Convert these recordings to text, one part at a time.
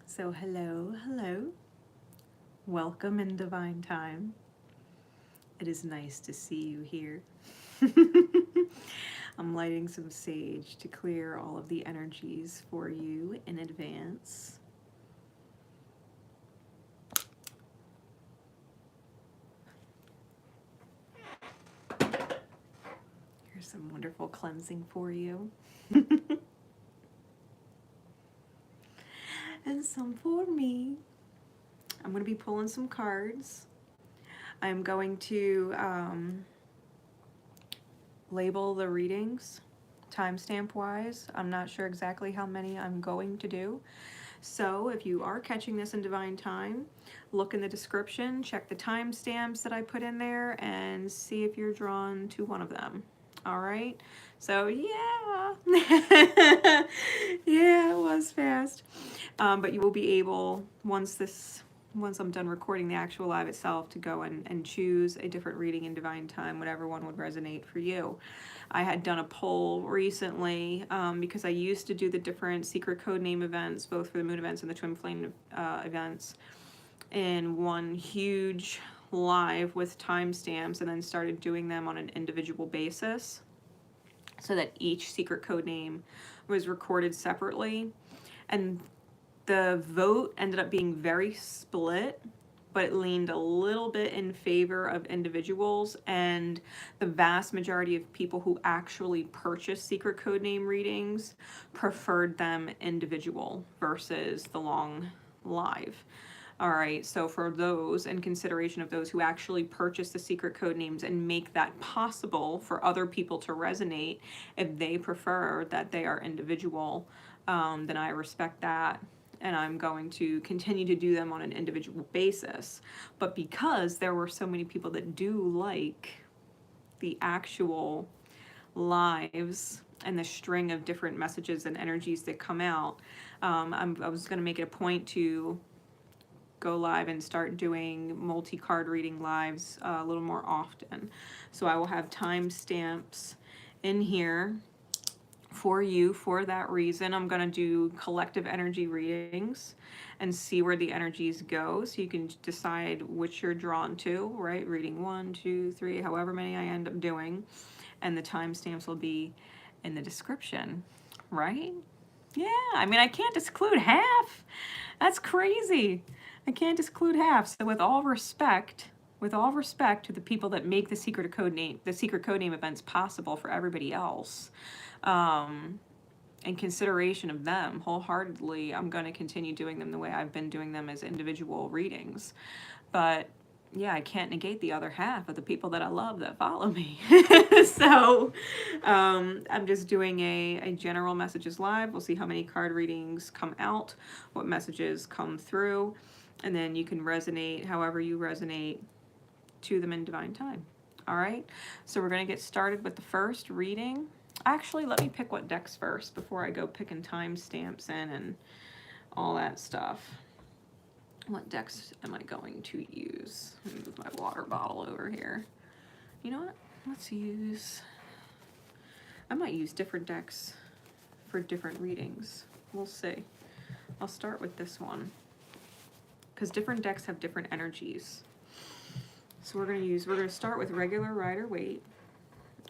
So hello, hello. Welcome in divine time. It is nice to see you here. I'm lighting some sage to clear all of the energies for you in advance. Here's some wonderful cleansing for you. And some for me. I'm going to be pulling some cards. I'm going to label the readings timestamp wise. I'm not sure exactly how many I'm going to do. So if you are catching this in divine time, look in the description, check the timestamps that I put in there, and see if you're drawn to one of them. All right. So yeah, yeah, it was fast. But you will be able, once I'm done recording the actual live itself, to go and choose a different reading in divine time, whatever one would resonate for you. I had done a poll recently because I used to do the different secret code name events, both for the moon events and the twin flame events, in one huge live with timestamps, and then started doing them on an individual basis so that each secret code name was recorded separately. And the vote ended up being very split, but it leaned a little bit in favor of individuals, and the vast majority of people who actually purchased secret code name readings preferred them individual versus the long live. All right, so for those, in consideration of those who actually purchase the secret code names and make that possible for other people to resonate, if they prefer that they are individual, then I respect that. And I'm going to continue to do them on an individual basis. But because there were so many people that do like the actual lives and the string of different messages and energies that come out, I was going to make it a point to go live and start doing multi-card reading lives a little more often. So I will have timestamps in here for you for that reason. I'm going to do collective energy readings and see where the energies go, so you can decide which you're drawn to, right? Reading 1, 2, 3, however many I end up doing, and the timestamps will be in the description, right? Yeah, I mean, I can't exclude half. That's crazy. I can't exclude half. So with all respect to the people that make the secret code name events possible for everybody else, in consideration of them wholeheartedly, I'm going to continue doing them the way I've been doing them as individual readings. But yeah, I can't negate the other half of the people that I love that follow me. So I'm just doing a general messages live. We'll see how many card readings come out, what messages come through, and then you can resonate however you resonate to them in divine time. All right, so we're going to get started with the first reading. Actually, let me pick what decks first before I go picking timestamps in and all that stuff. What decks am I going to use? Let me move my water bottle over here. You know what? Let's use... I might use different decks for different readings. We'll see. I'll start with this one, because different decks have different energies. So we're going to start with regular Rider-Waite.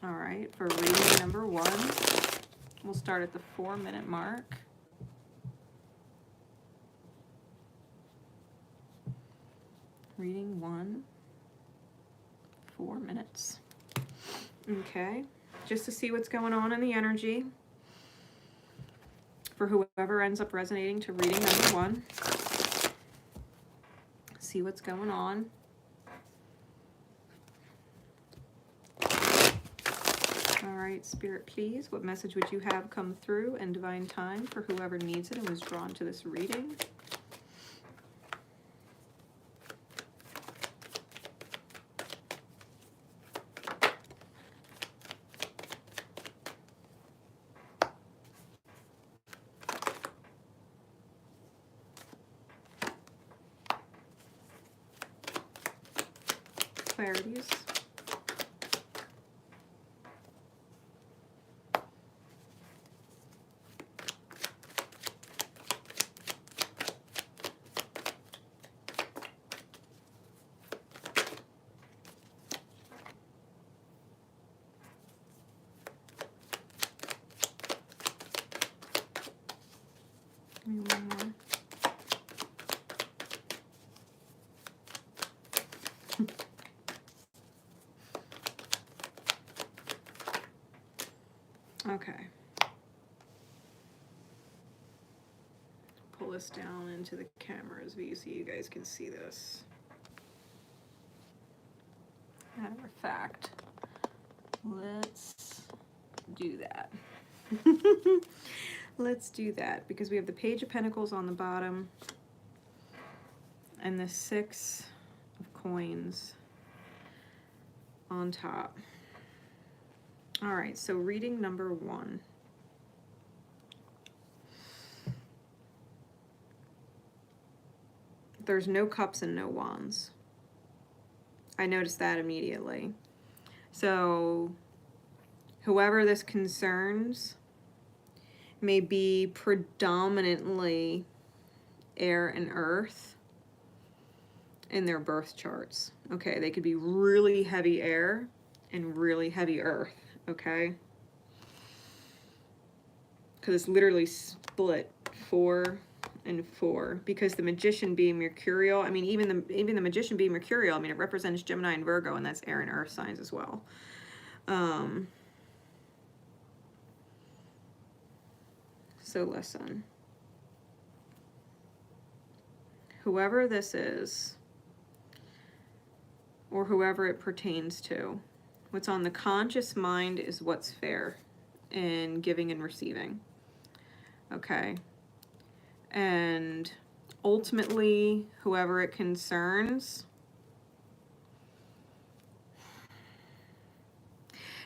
All right, for reading number 1, we'll start at the 4-minute mark. Reading 1, 4 minutes. Okay, just to see what's going on in the energy for whoever ends up resonating to reading number 1. See what's going on. All right, Spirit, please, what message would you have come through in divine time for whoever needs it and was drawn to this reading? Clarities. Give me one more. Okay. Pull this down into the camera's view so you guys can see this. Matter of fact, let's do that. Let's do that because we have the Page of Pentacles on the bottom and the 6 of Coins on top. All right, so reading number 1. There's no cups and no wands. I noticed that immediately. So whoever this concerns may be predominantly air and earth in their birth charts. Okay, they could be really heavy air and really heavy earth, okay? Because it's literally split 4 and 4, because the Magician being mercurial, I mean, even the Magician being mercurial, I mean, it represents Gemini and Virgo, and that's air and earth signs as well. So listen, whoever this is, or whoever it pertains to, what's on the conscious mind is what's fair in giving and receiving, okay? And ultimately, whoever it concerns,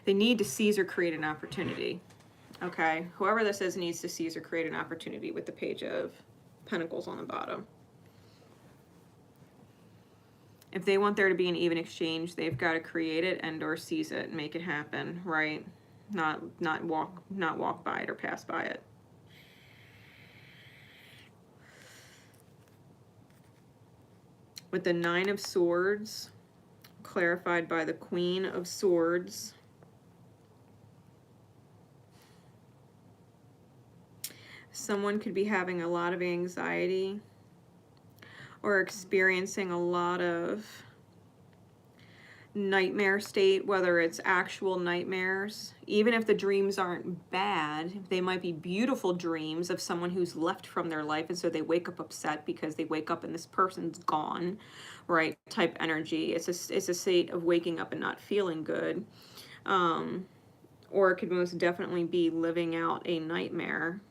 they need to seize or create an opportunity. Okay, whoever this is needs to seize or create an opportunity with the Page of Pentacles on the bottom. If they want there to be an even exchange, they've got to create it and or seize it and make it happen, right? Not walk by it or pass by it. With the 9 of Swords, clarified by the Queen of Swords, someone could be having a lot of anxiety or experiencing a lot of nightmare state, whether it's actual nightmares. Even if the dreams aren't bad, they might be beautiful dreams of someone who's left from their life, and so they wake up upset because they wake up and this person's gone, right? Type energy. It's a state of waking up and not feeling good. Or it could most definitely be living out a nightmare,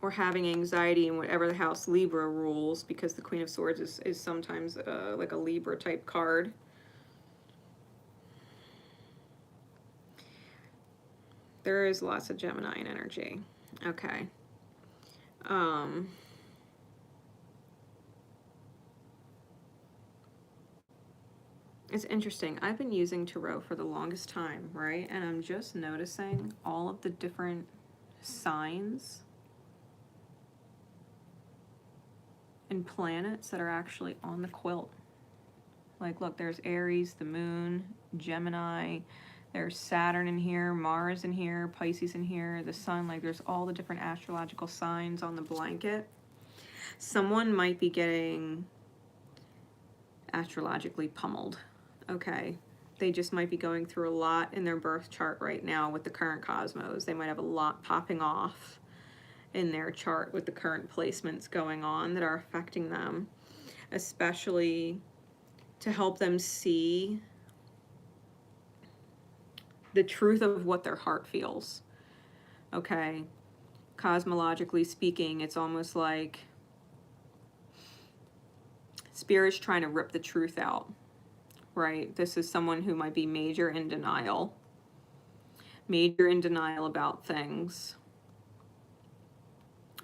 or having anxiety in whatever the house Libra rules, because the Queen of Swords is sometimes like a Libra type card. There is lots of Gemini in energy. Okay. It's interesting. I've been using tarot for the longest time, right? And I'm just noticing all of the different signs and planets that are actually on the quilt. Like, look, there's Aries, the moon, Gemini, there's Saturn in here, Mars in here, Pisces in here, the sun. Like, there's all the different astrological signs on the blanket. Someone might be getting astrologically pummeled, okay? They just might be going through a lot in their birth chart right now with the current cosmos. They might have a lot popping off in their chart with the current placements going on that are affecting them, especially to help them see the truth of what their heart feels, okay? Cosmologically speaking, it's almost like Spirit's trying to rip the truth out, right? This is someone who might be major in denial about things.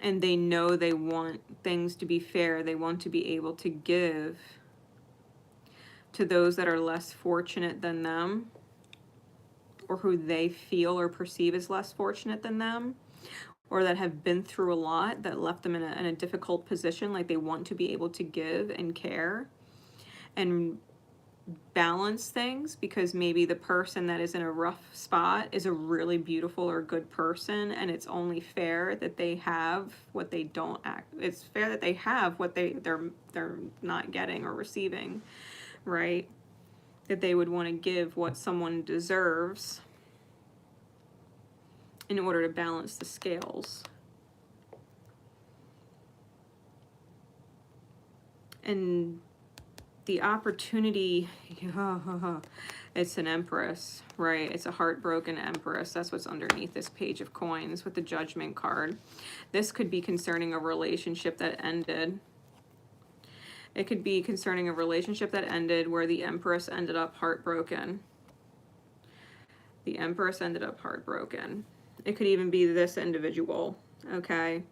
And they know they want things to be fair. They want to be able to give to those that are less fortunate than them, or who they feel or perceive as less fortunate than them, or that have been through a lot that left them in a difficult position. Like, they want to be able to give and care and balance things, because maybe the person that is in a rough spot is a really beautiful or good person, and it's only fair that they have what they don't act. It's fair that they have what they're not getting or receiving, right? That they would want to give what someone deserves in order to balance the scales. And the opportunity, it's an Empress, right? It's a heartbroken Empress. That's what's underneath this Page of Coins with the Judgment card. This could be concerning a relationship that ended. It could be concerning a relationship that ended where the Empress ended up heartbroken. The Empress ended up heartbroken. It could even be this individual, okay?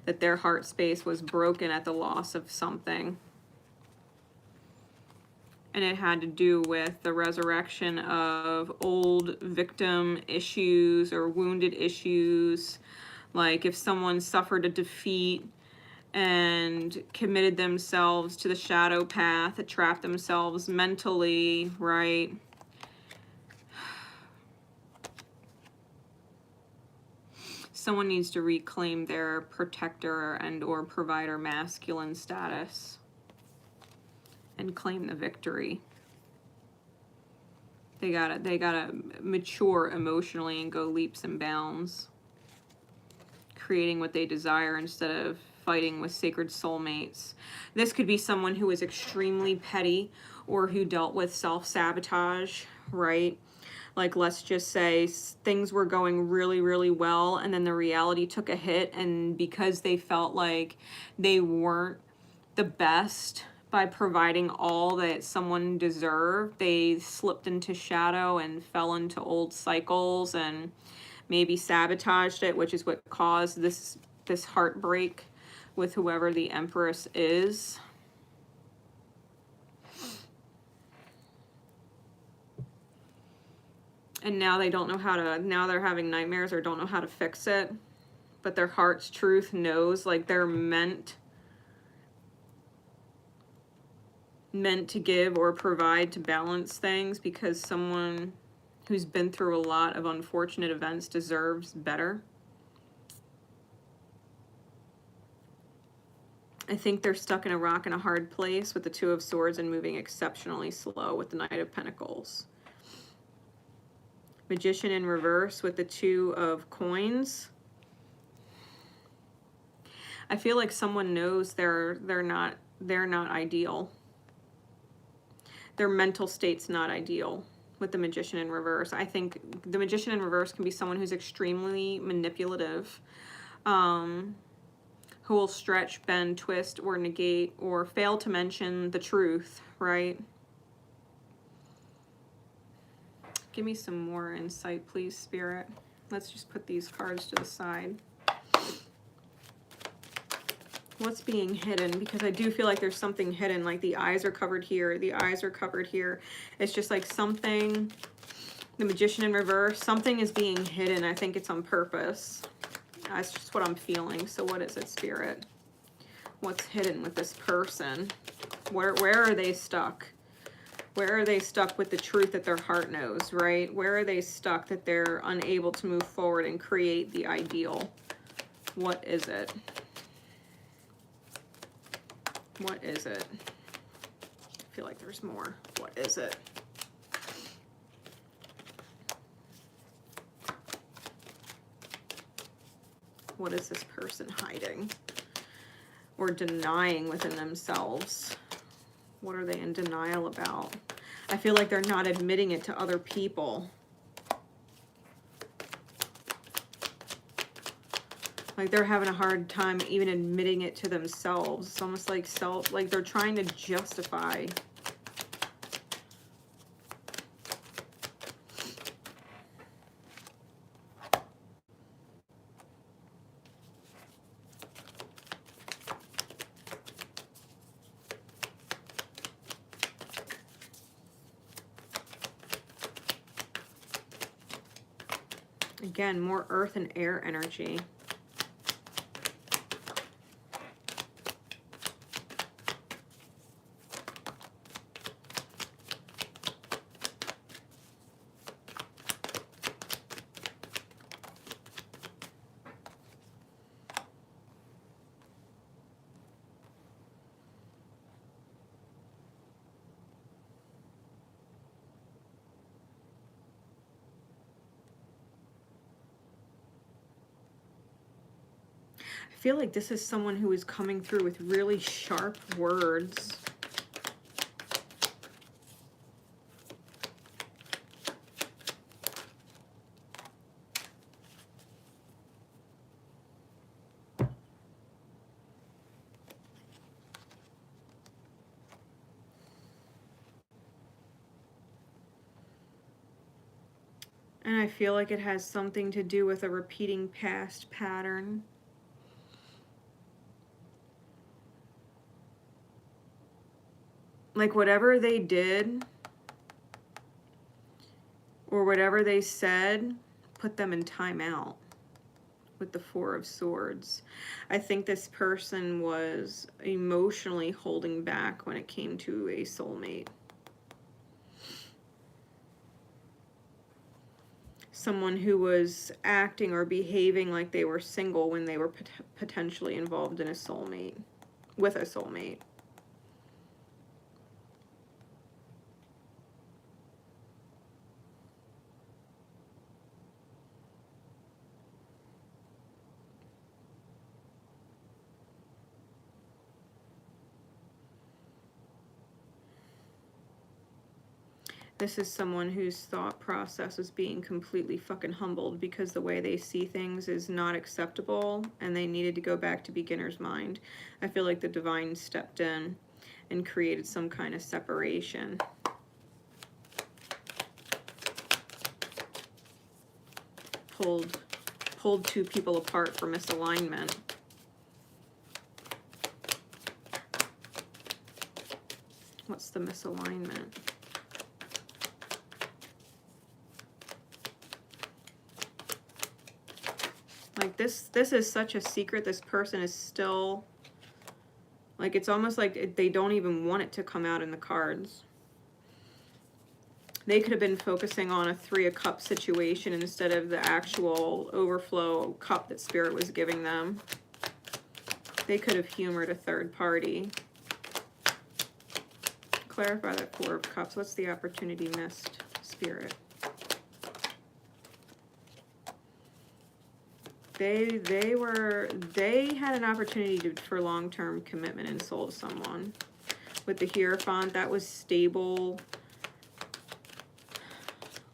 That their heart space was broken at the loss of something. And it had to do with the resurrection of old victim issues or wounded issues. Like if someone suffered a defeat and committed themselves to the shadow path, trapped themselves mentally, right? Someone needs to reclaim their protector and or provider masculine status and claim the victory. They gotta mature emotionally and go leaps and bounds, creating what they desire instead of fighting with sacred soulmates. This could be someone who is extremely petty or who dealt with self-sabotage, right? Like, let's just say things were going really, really well, and then the reality took a hit, and because they felt like they weren't the best by providing all that someone deserved, they slipped into shadow and fell into old cycles and maybe sabotaged it, which is what caused this heartbreak with whoever the Empress is. And now they don't know how to, now they're having nightmares or don't know how to fix it. But their heart's truth knows, like, they're meant to give or provide to balance things, because someone who's been through a lot of unfortunate events deserves better. I think they're stuck in a rock and a hard place with the Two of Swords and moving exceptionally slow with the Knight of Pentacles. Magician in reverse with the Two of Coins. I feel like someone knows they're not ideal. Their mental state's not ideal with the Magician in reverse. I think the Magician in reverse can be someone who's extremely manipulative, who will stretch, bend, twist, or negate, or fail to mention the truth, right? Give me some more insight, please, Spirit. Let's just put these cards to the side. What's being hidden? Because I do feel like there's something hidden, like the eyes are covered here, the eyes are covered here. It's just like something, the Magician in reverse, something is being hidden. I think it's on purpose. That's just what I'm feeling. So what is it, Spirit? What's hidden with this person? Where are they stuck? Where are they stuck with the truth that their heart knows, right? Where are they stuck that they're unable to move forward and create the ideal? What is it? What is it? I feel like there's more. What is it? What is this person hiding or denying within themselves? What are they in denial about? I feel like they're not admitting it to other people. Like they're having a hard time even admitting it to themselves. It's almost like like they're trying to justify. Again, more earth and air energy. feel like this is someone who is coming through with really sharp words. And I feel like it has something to do with a repeating past pattern. Like whatever they did or whatever they said put them in timeout with the Four of Swords. I think this person was emotionally holding back when it came to a soulmate. Someone who was acting or behaving like they were single when they were potentially involved in a soulmate, with a soulmate. This is someone whose thought process is being completely fucking humbled because the way they see things is not acceptable and they needed to go back to beginner's mind. I feel like the divine stepped in and created some kind of separation. Pulled two people apart for misalignment. What's the misalignment? Like this is such a secret. This person is still, like, it's almost like they don't even want it to come out in the cards. They could have been focusing on a Three of Cups situation instead of the actual overflow cup that Spirit was giving them. They could have humored a third party. Clarify that Four of Cups. What's the opportunity missed, Spirit? They had an opportunity for long-term commitment and soul to someone. With the Hierophant, that was stable,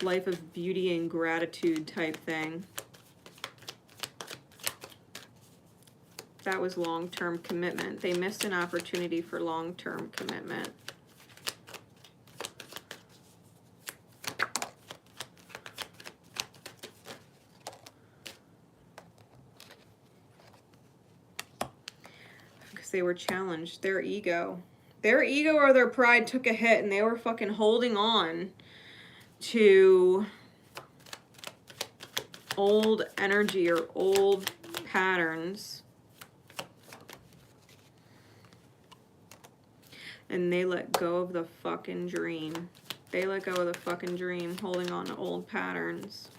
life of beauty and gratitude type thing. That was long-term commitment. They missed an opportunity for long-term commitment. Because they were challenged. Their ego or their pride took a hit and they were fucking holding on to old energy or old patterns. And they let go of the fucking dream. They let go of the fucking dream, holding on to old patterns.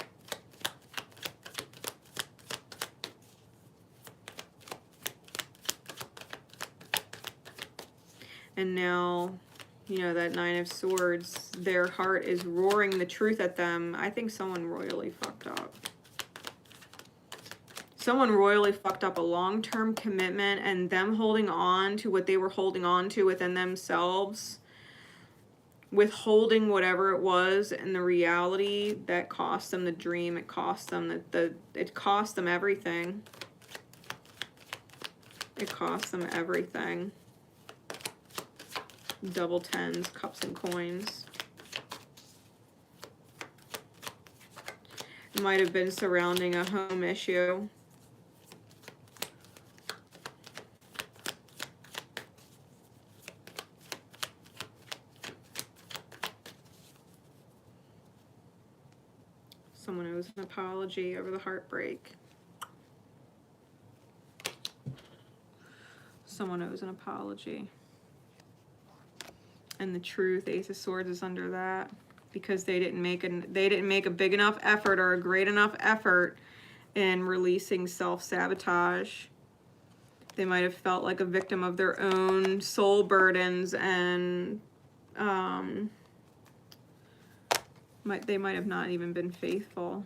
And now, you know, that Nine of Swords, their heart is roaring the truth at them. I think someone royally fucked up. Someone royally fucked up a long-term commitment and them holding on to what they were holding on to within themselves, withholding whatever it was, and the reality that cost them the dream. It cost them it cost them everything. It cost them everything. Double tens, cups and coins. It might have been surrounding a home issue. Someone owes an apology over the heartbreak. Someone owes an apology. And the truth, Ace of Swords, is under that because they didn't make a big enough effort or a great enough effort in releasing self-sabotage. They might have felt like a victim of their own soul burdens, and they might have not even been faithful.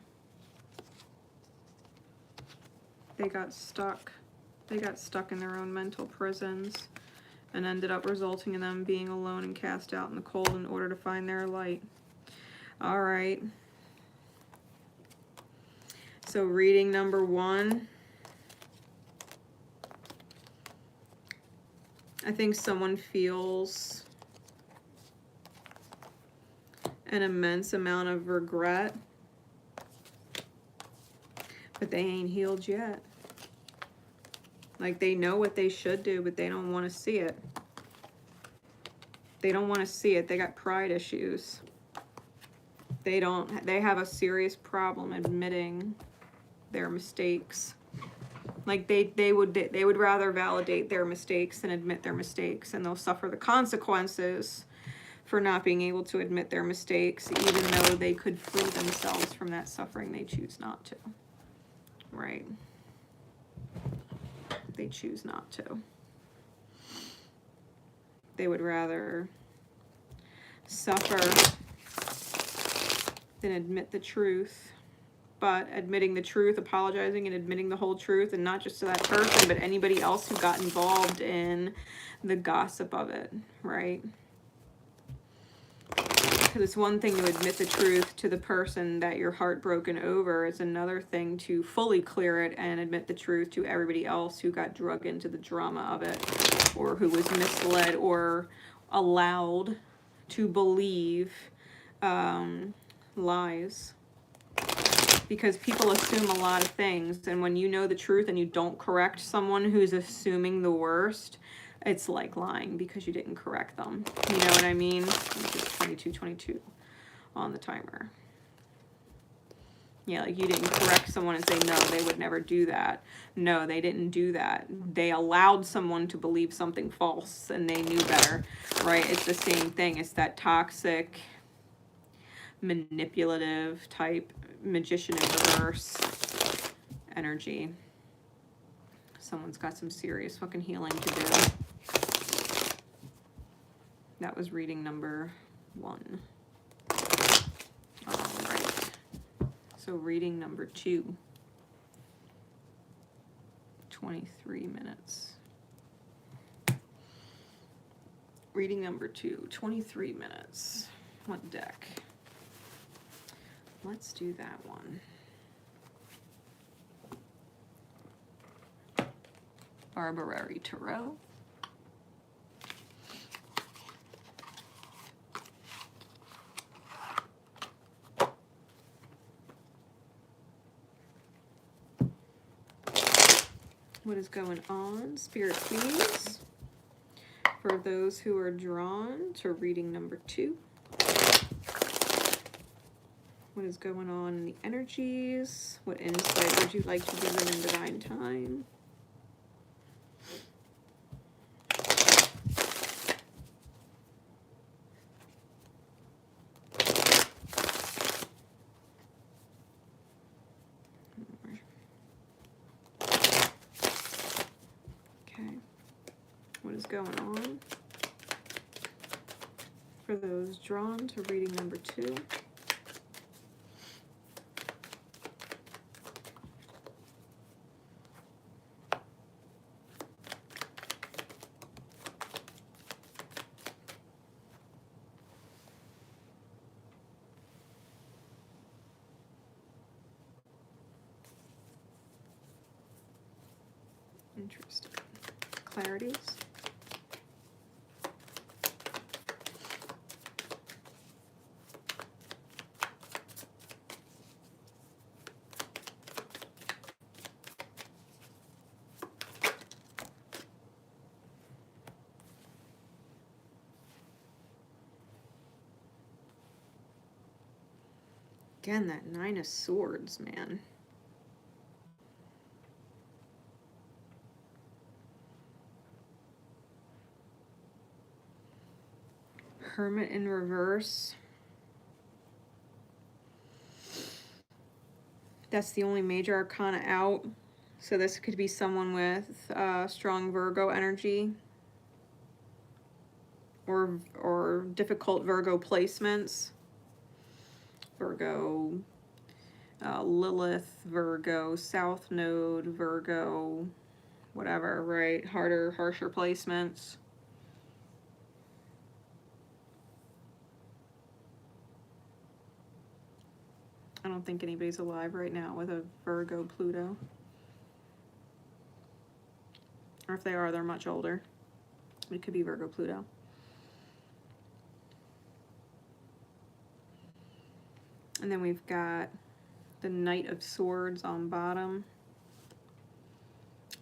They got stuck. They got stuck in their own mental prisons and ended up resulting in them being alone and cast out in the cold in order to find their light. All right. So reading number 1. I think someone feels an immense amount of regret, but they ain't healed yet. Like, they know what they should do, but they don't want to see it. They don't want to see it. They got pride issues. They have a serious problem admitting their mistakes. Like, they would rather validate their mistakes than admit their mistakes, and they'll suffer the consequences for not being able to admit their mistakes, even though they could free themselves from that suffering. They choose not to. Right? They choose not to. They would rather suffer than admit the truth. But admitting the truth, apologizing and admitting the whole truth, and not just to that person, but anybody else who got involved in the gossip of it, right? Because it's one thing to admit the truth to the person that you're heartbroken over. It's another thing to fully clear it and admit the truth to everybody else who got drug into the drama of it, or who was misled or allowed to believe lies. Because people assume a lot of things, and when you know the truth and you don't correct someone who's assuming the worst, it's like lying because you didn't correct them. You know what I mean? It's 22:22 on the timer. Yeah, like, you didn't correct someone and say, no, they would never do that. No, they didn't do that. They allowed someone to believe something false and they knew better, right? It's the same thing. It's that toxic, manipulative type magician in reverse energy. Someone's got some serious fucking healing to do. That was reading number 1. All right. So reading number 2. 23 minutes. Reading number 2, 23 minutes. What deck? Let's do that one. Barbarari Tarot. What is going on, Spirit Queens? For those who are drawn to reading number 2. What is going on in the energies? What insight would you like to give them in divine time? Okay. What is going on for those drawn to reading number 2? Interesting. Clarities. Again, that 9 of Swords, man. Hermit in reverse. That's the only major arcana out. So this could be someone with strong Virgo energy. Or difficult Virgo placements. Virgo, Lilith, Virgo, South Node, Virgo, whatever, right? Harder, harsher placements. I don't think anybody's alive right now with a Virgo Pluto. Or if they are, they're much older. It could be Virgo Pluto. And then we've got the Knight of Swords on bottom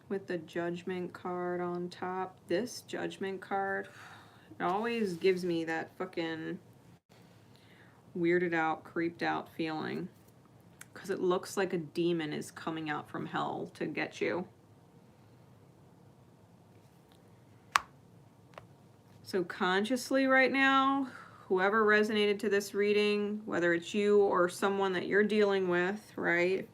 with the Judgment card on top. This Judgment card, it always gives me that fucking weirded out, creeped out feeling. Because it looks like a demon is coming out from hell to get you. So consciously right now, whoever resonated to this reading, whether it's you or someone that you're dealing with, right?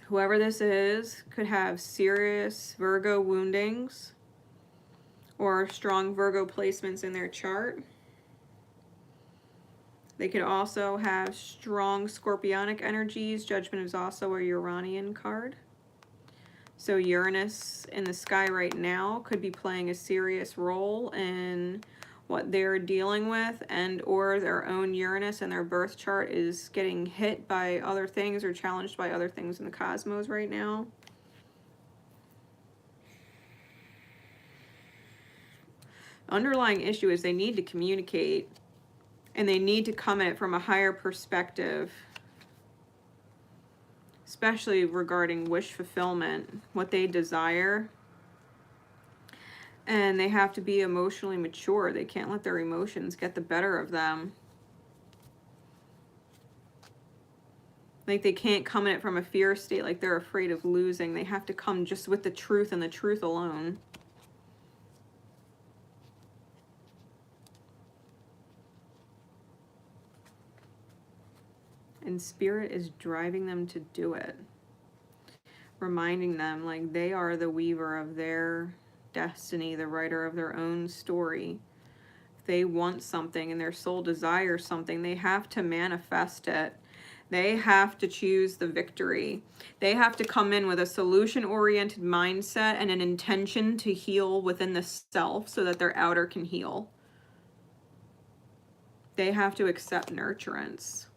Whoever this is could have serious Virgo woundings or strong Virgo placements in their chart. They could also have strong Scorpionic energies. Judgment is also a Uranian card. So Uranus in the sky right now could be playing a serious role in what they're dealing with, and or their own Uranus in their birth chart is getting hit by other things or challenged by other things in the cosmos right now. Underlying issue is they need to communicate, and they need to come at it from a higher perspective, especially regarding wish fulfillment, what they desire. And they have to be emotionally mature. They can't let their emotions get the better of them. Like, they can't come at it from a fear state, like they're afraid of losing. They have to come just with the truth and the truth alone. And Spirit is driving them to do it. Reminding them, like, they are the weaver of their destiny, the writer of their own story. If they want something and their soul desires something, they have to manifest it. They have to choose the victory. They have to come in with a solution-oriented mindset and an intention to heal within the self so that their outer can heal. They have to accept nurturance.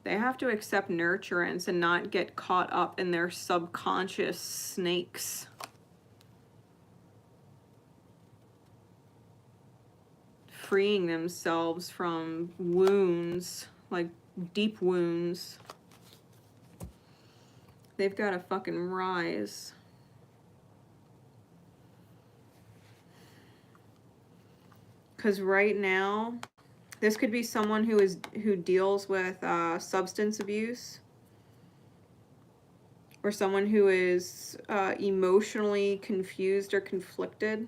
They have to accept nurturance and not get caught up in their subconscious snakes. Freeing themselves from wounds, like deep wounds. They've got to fucking rise. Because right now, this could be someone who deals with substance abuse, or someone who is emotionally confused or conflicted.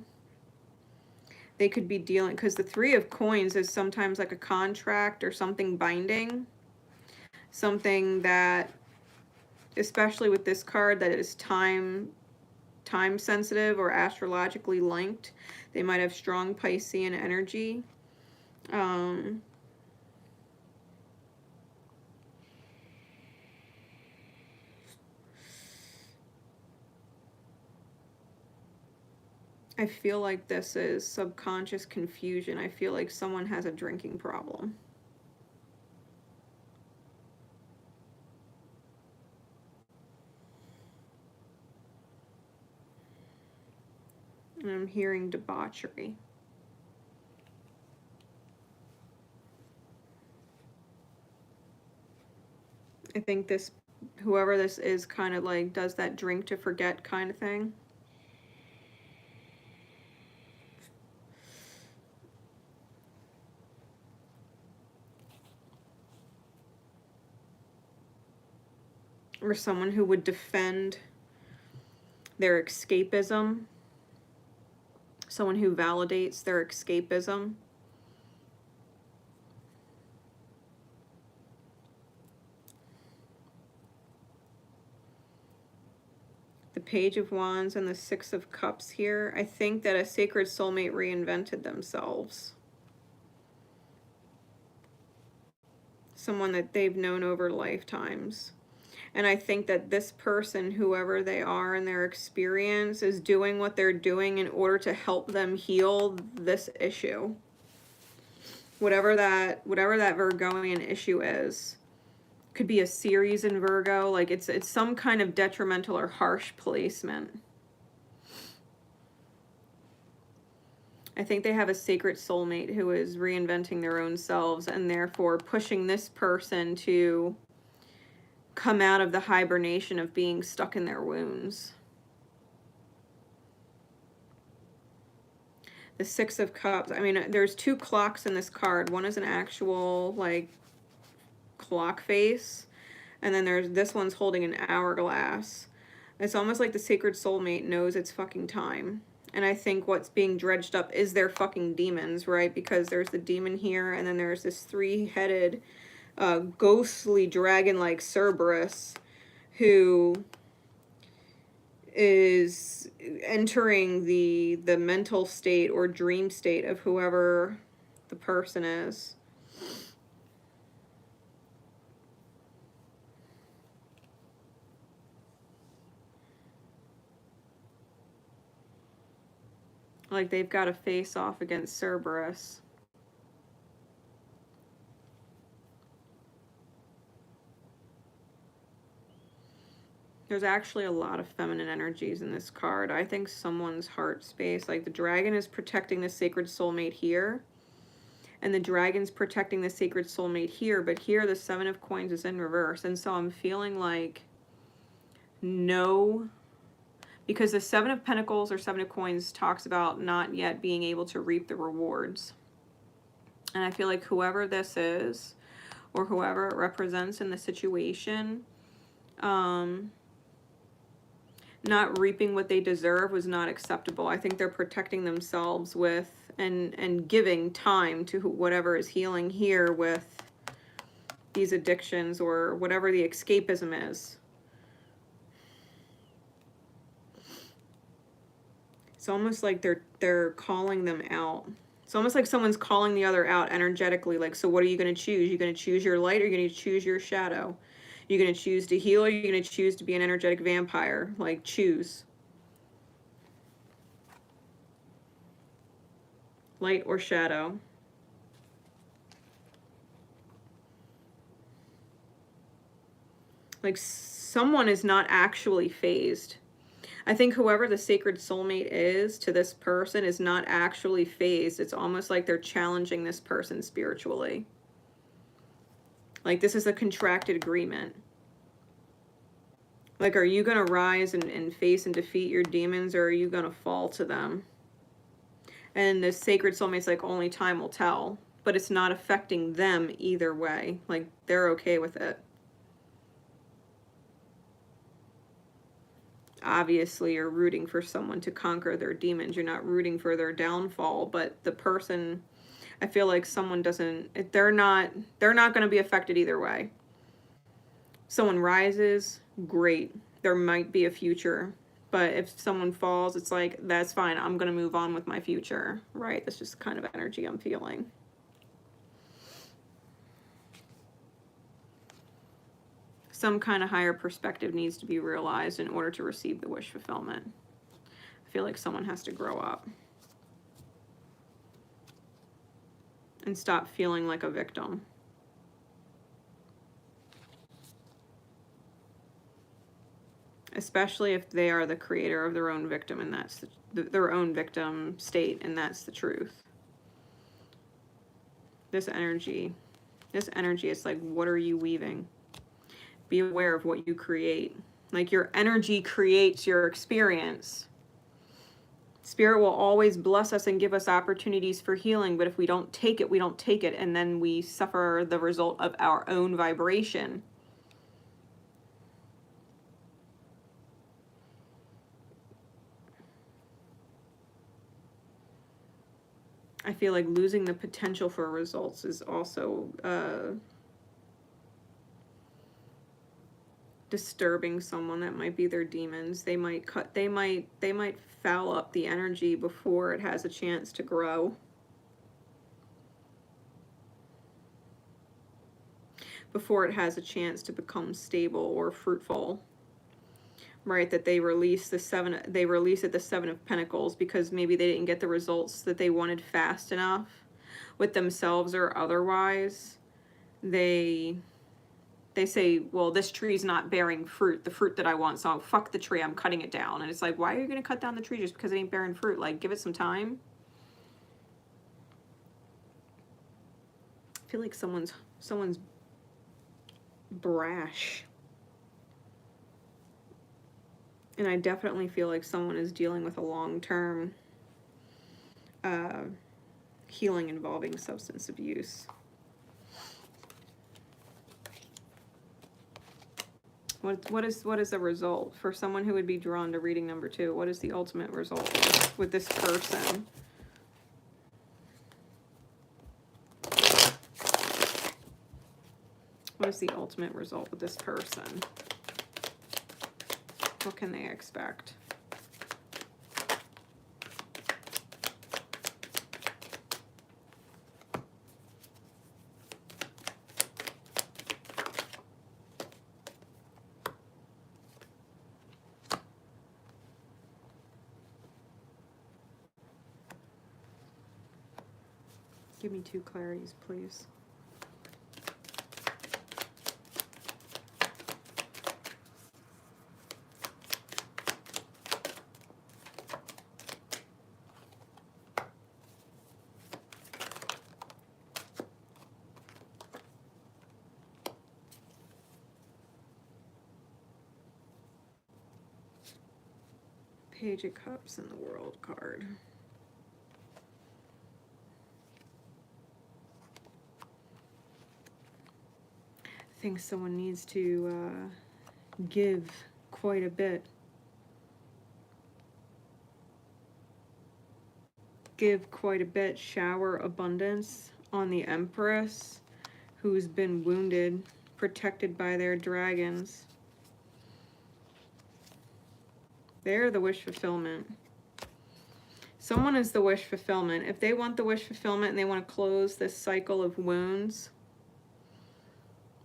They could be dealing, because the Three of Coins is sometimes like a contract or something binding. Something that, especially with this card, that is time sensitive or astrologically linked. They might have strong Piscean energy. I feel like this is subconscious confusion. I feel like someone has a drinking problem. And I'm hearing debauchery. I think this, whoever this is, kind of like does that drink to forget kind of thing. Or someone who would defend their escapism. Someone who validates their escapism. The Page of Wands and the Six of Cups here. I think that a sacred soulmate reinvented themselves. Someone that they've known over lifetimes. And I think that this person, whoever they are in their experience, is doing what they're doing in order to help them heal this issue. Whatever that Virgoian issue is. Could be a series in Virgo, like it's some kind of detrimental or harsh placement. I think they have a sacred soulmate who is reinventing their own selves and therefore pushing this person to come out of the hibernation of being stuck in their wounds. The Six of Cups. I mean, there's two clocks in this card. One is an actual, like, clock face. And then there's this one's holding an hourglass. It's almost like the sacred soulmate knows it's fucking time. And I think what's being dredged up is their fucking demons, right? Because there's the demon here, and then there's this three-headed, ghostly dragon-like Cerberus who is entering the mental state or dream state of whoever the person is. Like they've got to face off against Cerberus. There's actually a lot of feminine energies in this card. I think someone's heart space, like the dragon is protecting the sacred soulmate here, and the dragon's protecting the sacred soulmate here, but here the Seven of Coins is in reverse. And so I'm feeling like no, because the Seven of Pentacles or Seven of Coins talks about not yet being able to reap the rewards. And I feel like whoever this is, or whoever it represents in the situation, not reaping what they deserve was not acceptable. I think they're protecting themselves with and giving time to whatever is healing here with these addictions or whatever the escapism is. It's almost like they're calling them out. It's almost like someone's calling the other out energetically. Like, so what are you going to choose? You're going to choose your light, or you're going to choose your shadow? You're going to choose to heal, or you're going to choose to be an energetic vampire? Like, choose. Light or shadow. Like, someone is not actually phased. I think whoever the sacred soulmate is to this person is not actually phased. It's almost like they're challenging this person spiritually. Like, this is a contracted agreement. Like, are you going to rise and face and defeat your demons, or are you going to fall to them? And the sacred soulmate's like, only time will tell. But it's not affecting them either way. Like, they're okay with it. Obviously, you're rooting for someone to conquer their demons. You're not rooting for their downfall. But the person, I feel like someone doesn't, they're not going to be affected either way. Someone rises, great. There might be a future. But if someone falls, it's like, that's fine. I'm going to move on with my future. Right? That's just the kind of energy I'm feeling. Some kind of higher perspective needs to be realized in order to receive the wish fulfillment. I feel like someone has to grow up and stop feeling like a victim. Especially if they are the creator of their own victim, and that's their own victim state, and that's the truth. This energy, it's like, what are you weaving? Be aware of what you create. Like, your energy creates your experience. Spirit will always bless us and give us opportunities for healing, but if we don't take it, we don't take it, and then we suffer the result of our own vibration. I feel like losing the potential for results is also disturbing someone. That might be their demons. They might foul up the energy before it has a chance to grow. before it has a chance to become stable or fruitful. Right, that they release the Seven of Pentacles because maybe they didn't get the results that they wanted fast enough with themselves or otherwise. They say, well, this tree's not bearing fruit, the fruit that I want, so fuck the tree, I'm cutting it down. And it's like, why are you going to cut down the tree just because it ain't bearing fruit? Like, give it some time. I feel like someone's brash. And I definitely feel like someone is dealing with a long-term healing involving substance abuse. What is the result for someone who would be drawn to reading number 2? What is the ultimate result with this person? What is the ultimate result with this person? What can they expect? Give me 2 clarities, please. Page of Cups and the World card. I think someone needs to give quite a bit. Give quite a bit. Shower abundance on the Empress, who's been wounded, protected by their dragons. They're the wish fulfillment. Someone is the wish fulfillment. If they want the wish fulfillment and they want to close this cycle of wounds,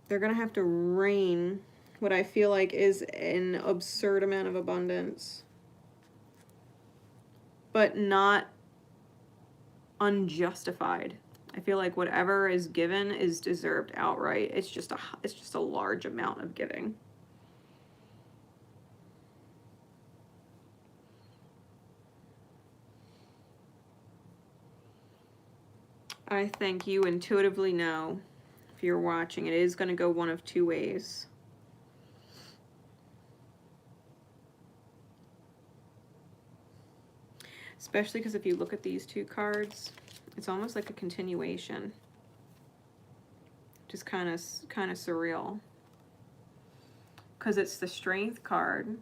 they're going to have to rain what I feel like is an absurd amount of abundance, but not unjustified. I feel like whatever is given is deserved outright. It's just a large amount of giving. I think you intuitively know, if you're watching, it is going to go one of 2 ways. Especially because if you look at these 2 cards, it's almost like a continuation. Just kind of surreal. Because it's the Strength card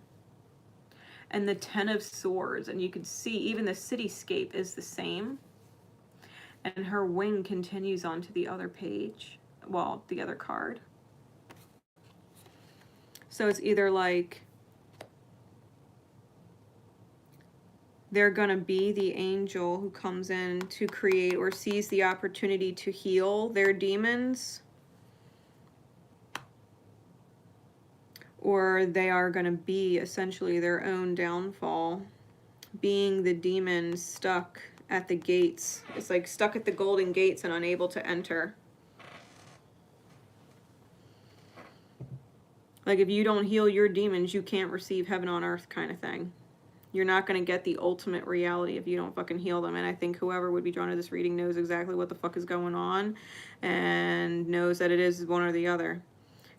and the 10 of Swords, and you can see even the cityscape is the same. And her wing continues onto the other page, well, the other card. So it's either like they're going to be the angel who comes in to create or sees the opportunity to heal their demons, or they are going to be essentially their own downfall, being the demon stuck at the gates. It's like stuck at the golden gates and unable to enter. Like if you don't heal your demons, you can't receive heaven on earth kind of thing. You're not going to get the ultimate reality if you don't fucking heal them. And I think whoever would be drawn to this reading knows exactly what the fuck is going on and knows that it is one or the other.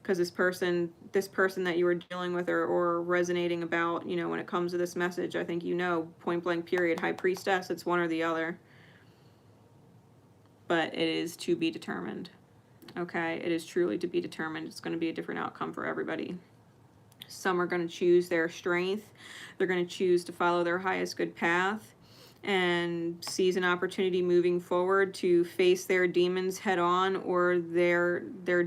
Because this person that you were dealing with or resonating about, you know, when it comes to this message, I think you know, point blank period, High Priestess, it's one or the other. But it is to be determined. Okay, it is truly to be determined. It's going to be a different outcome for everybody. Some are going to choose their strength. They're going to choose to follow their highest good path and seize an opportunity moving forward to face their demons head on, or their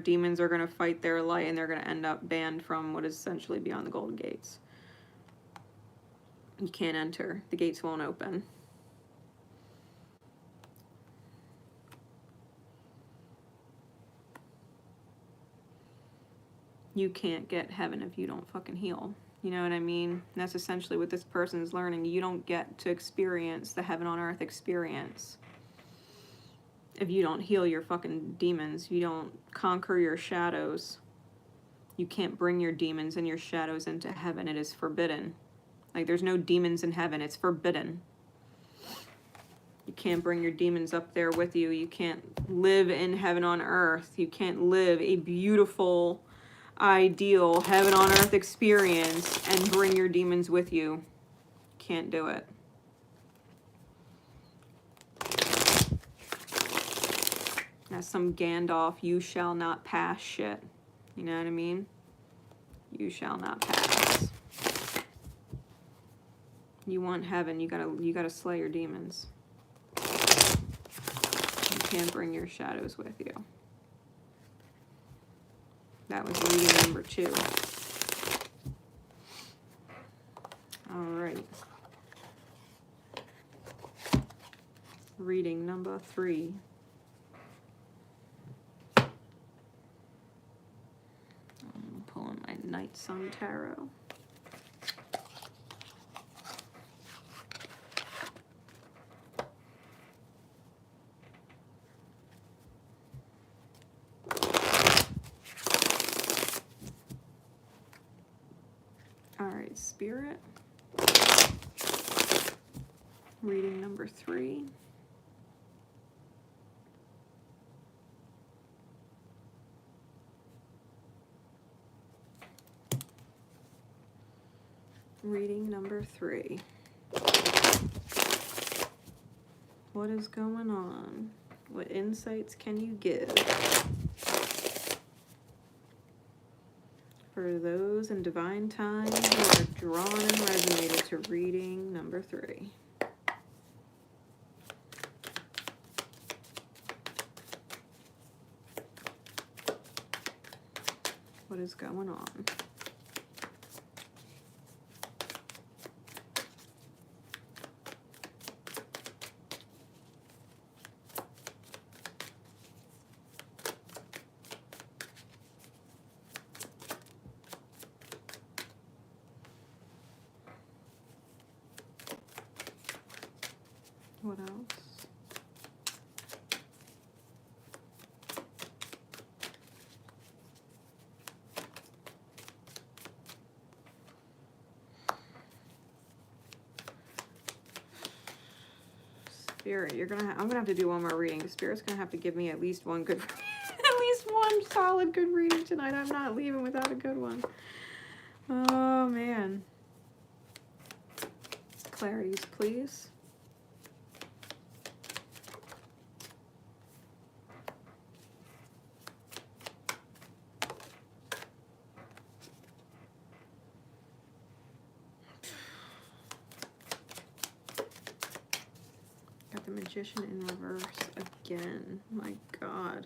demons are going to fight their light and they're going to end up banned from what is essentially beyond the golden gates. You can't enter. The gates won't open. you can't get heaven if you don't fucking heal. You know what I mean? And that's essentially what this person is learning. You don't get to experience the heaven on earth experience if you don't heal your fucking demons. You don't conquer your shadows. You can't bring your demons and your shadows into heaven. It is forbidden. Like, there's no demons in heaven. It's forbidden. You can't bring your demons up there with you. You can't live in heaven on earth. You can't live a beautiful, ideal heaven on earth experience and bring your demons with you. Can't do it. That's some Gandalf, you shall not pass shit. You know what I mean? You shall not pass. You want heaven, you gotta slay your demons. You can't bring your shadows with you. That was reading number 2. All right. Reading number 3. I'm pulling my Night Sun Tarot. All right, Spirit. Reading number 3. Reading number 3. What is going on? What insights can you give for those in divine time who are drawn and resonated to reading number 3? What is going on? What else? Spirit, I'm gonna have to do one more reading. Spirit's gonna have to give me at least one good at least one solid good reading tonight. I'm not leaving without a good one. Oh man. Clarities, please. Got the Magician in reverse again. My God.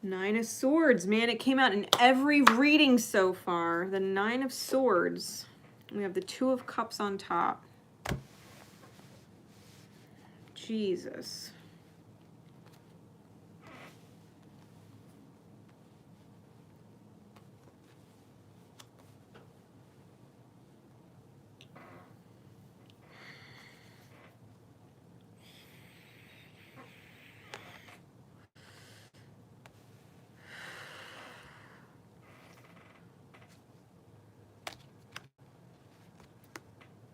Nine of Swords, man, it came out in every reading so far. The Nine of Swords. We have the Two of Cups on top. Jesus.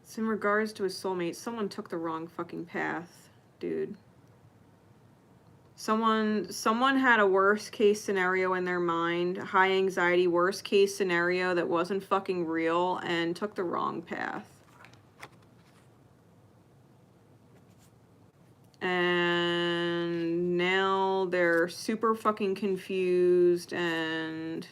It's in regards to a soulmate. Someone took the wrong fucking path, dude. Someone had a worst case scenario in their mind, high anxiety, worst case scenario that wasn't fucking real, and took the wrong path. And now they're super fucking confused and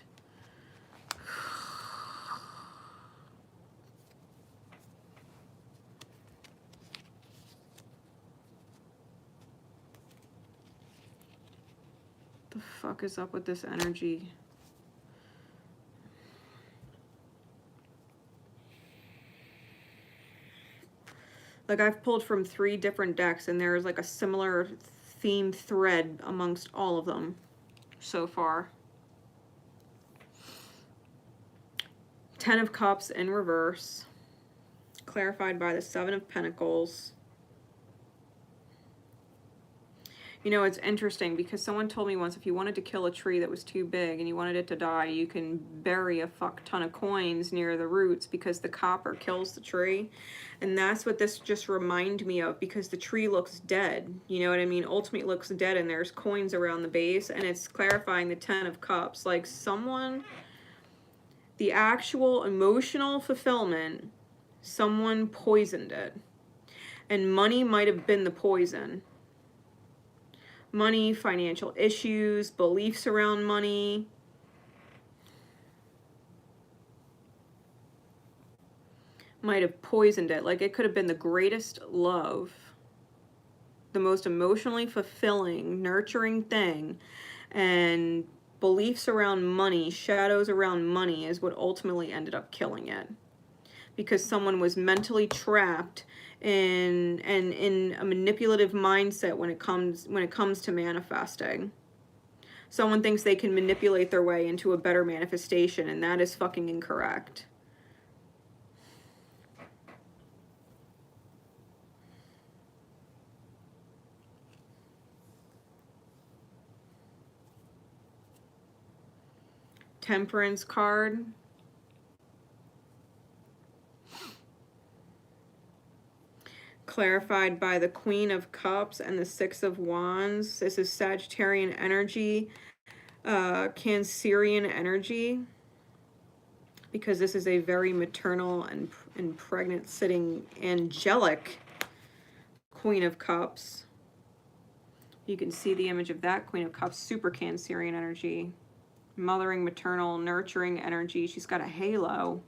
The fuck is up with this energy? Like, I've pulled from 3 different decks, and there's like a similar theme thread amongst all of them so far. 10 of Cups in reverse, clarified by the 7 of Pentacles. You know, it's interesting because someone told me once, if you wanted to kill a tree that was too big and you wanted it to die, you can bury a fuck ton of coins near the roots because the copper kills the tree. And that's what this just reminded me of, because the tree looks dead. You know what I mean? Ultimately it looks dead, and there's coins around the base, and it's clarifying the 10 of Cups. Like, someone, the actual emotional fulfillment, someone poisoned it. And money might have been the poison. Money, financial issues, beliefs around money. Might have poisoned it. Like, it could have been the greatest love, the most emotionally fulfilling, nurturing thing, and beliefs around money, shadows around money is what ultimately ended up killing it. Because someone was mentally trapped in a manipulative mindset when it comes to manifesting. Someone thinks they can manipulate their way into a better manifestation, and that is fucking incorrect. Temperance card. Clarified by the Queen of Cups and the 6 of Wands. This is Sagittarian energy, Cancerian energy, because this is a very maternal and pregnant sitting angelic Queen of Cups. You can see the image of that Queen of Cups, super Cancerian energy, mothering, maternal, nurturing energy. She's got a halo.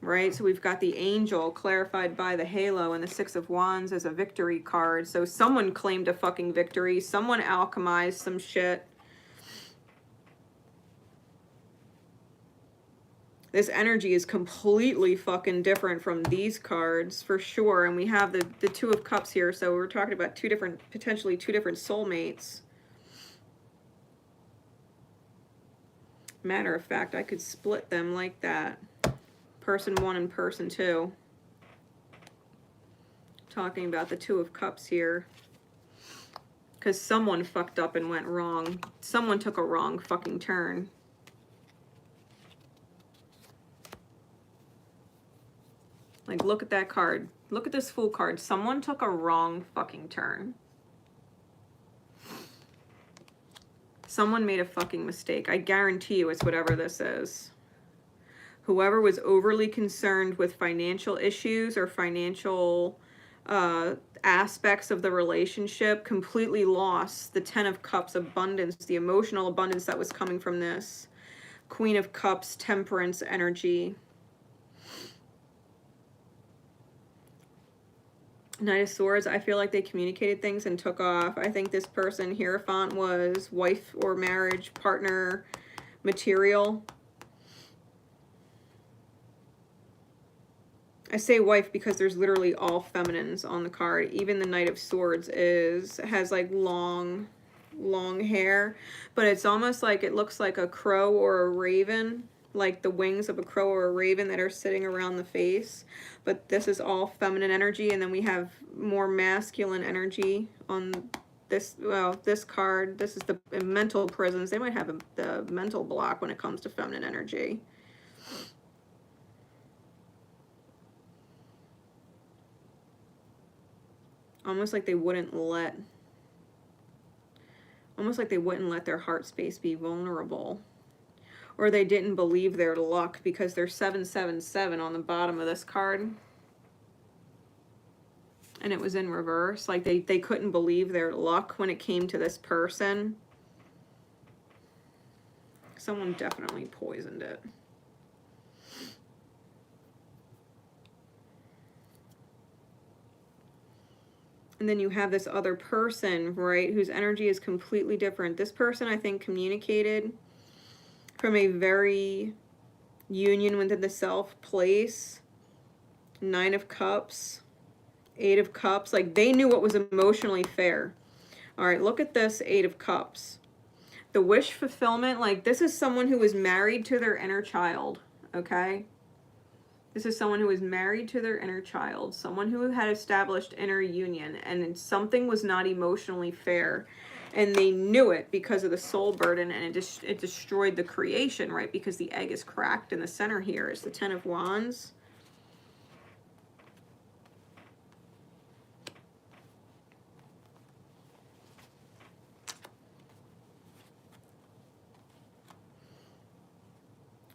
Right, so we've got the angel clarified by the halo, and the 6 of Wands as a victory card. So someone claimed a fucking victory. Someone alchemized some shit. This energy is completely fucking different from these cards, for sure. And we have the 2 of Cups here, so we're talking about potentially two different soulmates. Matter of fact, I could split them like that. Person 1 and person 2. Talking about the 2 of Cups here. Because someone fucked up and went wrong. Someone took a wrong fucking turn. Like, look at that card. Look at this Fool card. Someone took a wrong fucking turn. Someone made a fucking mistake. I guarantee you it's whatever this is. Whoever was overly concerned with financial issues or financial aspects of the relationship completely lost the 10 of Cups abundance, the emotional abundance that was coming from this. Queen of Cups, temperance energy. Knight of Swords, I feel like they communicated things and took off. I think this person, Hierophant, was wife or marriage partner material. I say wife because there's literally all feminines on the card. Even the Knight of Swords has like long hair, but it's almost like it looks like a crow or a raven, like the wings of a crow or a raven that are sitting around the face. But this is all feminine energy, and then we have more masculine energy on this. Well, this card, this is the mental prisons. They might have the mental block when it comes to feminine energy. Almost like they wouldn't let their heart space be vulnerable. Or they didn't believe their luck, because there's 777 on the bottom of this card. And it was in reverse. Like they couldn't believe their luck when it came to this person. Someone definitely poisoned it. And then you have this other person, right, whose energy is completely different. This person, I think, communicated from a very union within the self place. 9 of Cups, 8 of Cups. Like, they knew what was emotionally fair. All right, look at this 8 of Cups. The wish fulfillment, like, this is someone who was married to their inner child, okay? This is someone who was married to their inner child, someone who had established inner union, and something was not emotionally fair. And they knew it because of the soul burden, and it destroyed the creation, right? Because the egg is cracked in the center here is the 10 of Wands.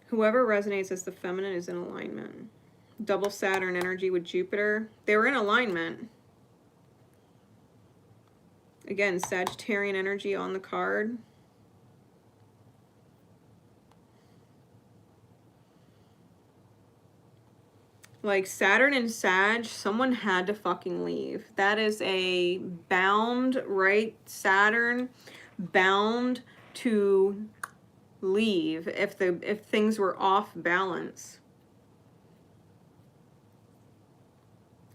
Whoever resonates as the feminine is in alignment. Double Saturn energy with Jupiter. They were in alignment. Again, Sagittarian energy on the card. Like, Saturn and Sag, someone had to fucking leave. That is a bound, right? Saturn bound to leave if things were off balance.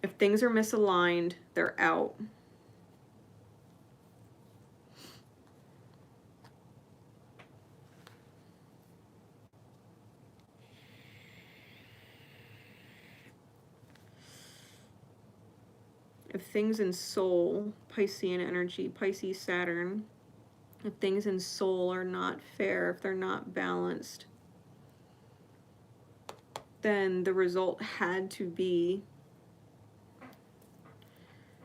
If things are misaligned, they're out. If things in soul, Piscean energy, Pisces Saturn, if things in soul are not fair, if they're not balanced, then the result had to be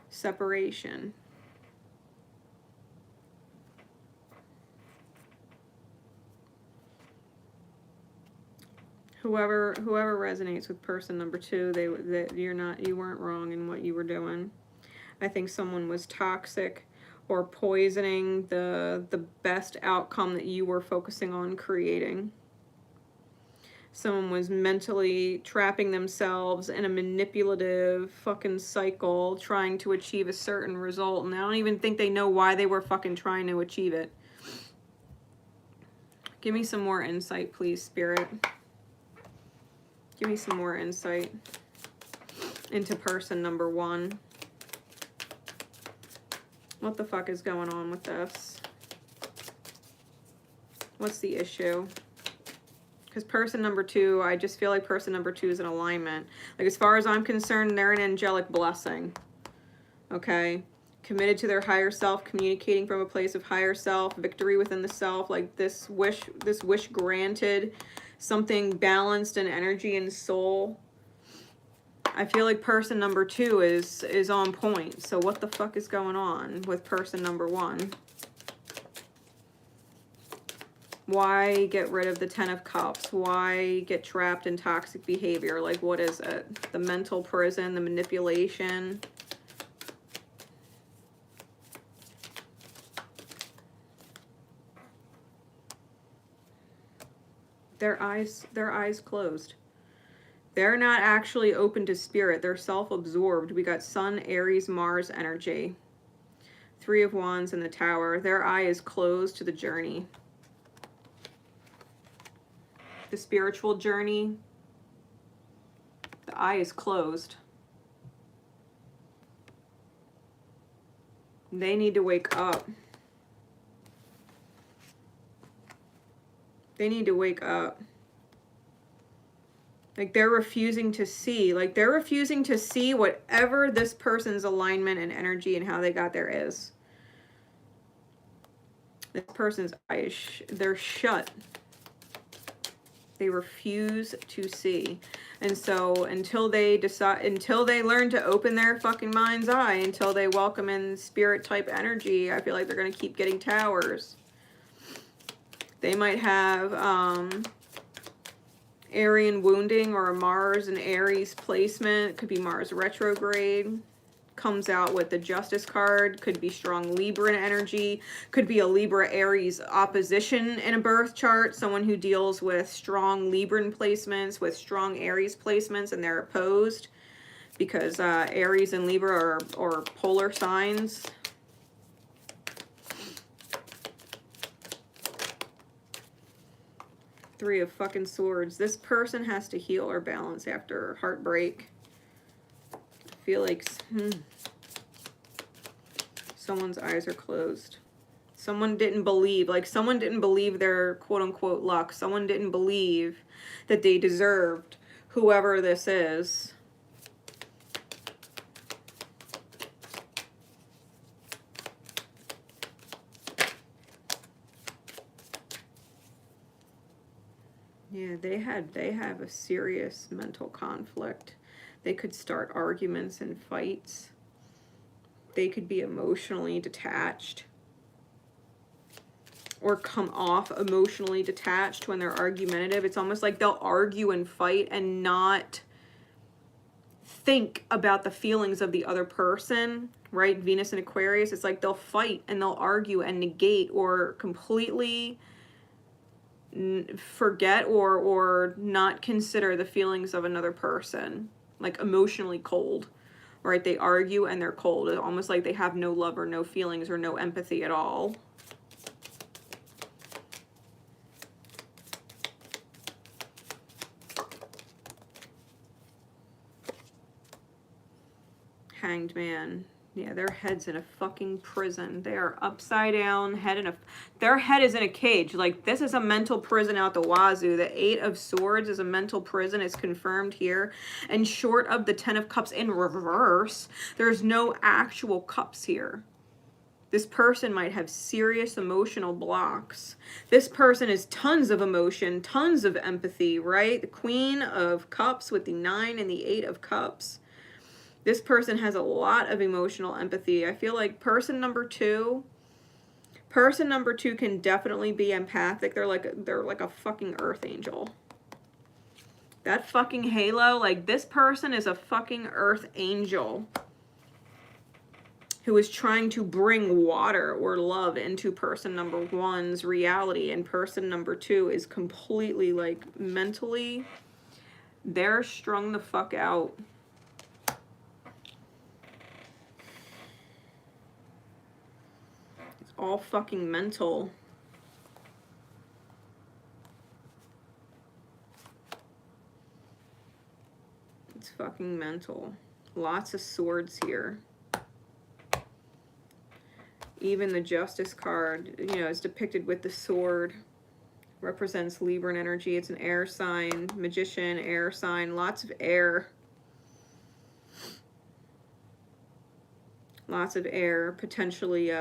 separation. Whoever resonates with person number 2, you weren't wrong in what you were doing. I think someone was toxic or poisoning the best outcome that you were focusing on creating. Someone was mentally trapping themselves in a manipulative fucking cycle, trying to achieve a certain result, and I don't even think they know why they were fucking trying to achieve it. Give me some more insight, please, Spirit. Give me some more insight into person number 1. What the fuck is going on with this? What's the issue? Because person number 2, I just feel like person number 2 is in alignment. Like, as far as I'm concerned, they're an angelic blessing. Okay? Committed to their higher self, communicating from a place of higher self, victory within the self. Like, this wish granted, something balanced in energy and soul. I feel like person number 2 is on point. So what the fuck is going on with person number 1? Why get rid of the 10 of Cups? Why get trapped in toxic behavior? Like, what is it? The mental prison, the manipulation. Their eyes closed. They're not actually open to spirit. They're self-absorbed. We got Sun, Aries, Mars energy. 3 of Wands in the Tower. Their eye is closed to the journey. The spiritual journey. The eye is closed. They need to wake up. They need to wake up. Like, they're refusing to see. Like, they're refusing to see whatever this person's alignment and energy and how they got there is. This person's eyes, they're shut. They refuse to see. And so until they learn to open their fucking mind's eye, until they welcome in spirit type energy, I feel like they're going to keep getting towers. They might have Arian wounding or a Mars and Aries placement. It could be Mars retrograde. Comes out with the Justice card. Could be strong Libran energy. Could be a Libra Aries opposition in a birth chart. Someone who deals with strong Libran placements with strong Aries placements and they're opposed. because Aries and Libra are polar signs. Three of fucking Swords. This person has to heal or balance after heartbreak. I feel like someone's eyes are closed. Someone didn't believe, like someone didn't believe their quote-unquote luck. Someone didn't believe that they deserved whoever this is. Yeah, they have a serious mental conflict. They could start arguments and fights. They could be emotionally detached or come off emotionally detached when they're argumentative. It's almost like they'll argue and fight and not think about the feelings of the other person, right? Venus and Aquarius, it's like they'll fight and they'll argue and negate or completely forget or not consider the feelings of another person, like emotionally cold, right? They argue and they're cold. It's almost like they have no love or no feelings or no empathy at all. Hanged Man. Yeah, their head's in a fucking prison. They are upside down, their head is in a cage. Like, this is a mental prison out the wazoo. The Eight of Swords is a mental prison. It's confirmed here. And short of the Ten of Cups in reverse, there's no actual cups here. This person might have serious emotional blocks. This person is tons of emotion, tons of empathy, right? The Queen of Cups with the 9 and the 8 of Cups. This person has a lot of emotional empathy. I feel like person number two can definitely be empathic. They're like a fucking earth angel. That fucking halo, like this person is a fucking earth angel who is trying to bring water or love into person number one's reality, and person number two is completely like mentally, they're strung the fuck out. All fucking mental. It's fucking mental. Lots of swords here. Even the Justice card, you know, is depicted with the sword. Represents Libran energy. It's an air sign. Magician, air sign. Lots of air. Lots of air, potentially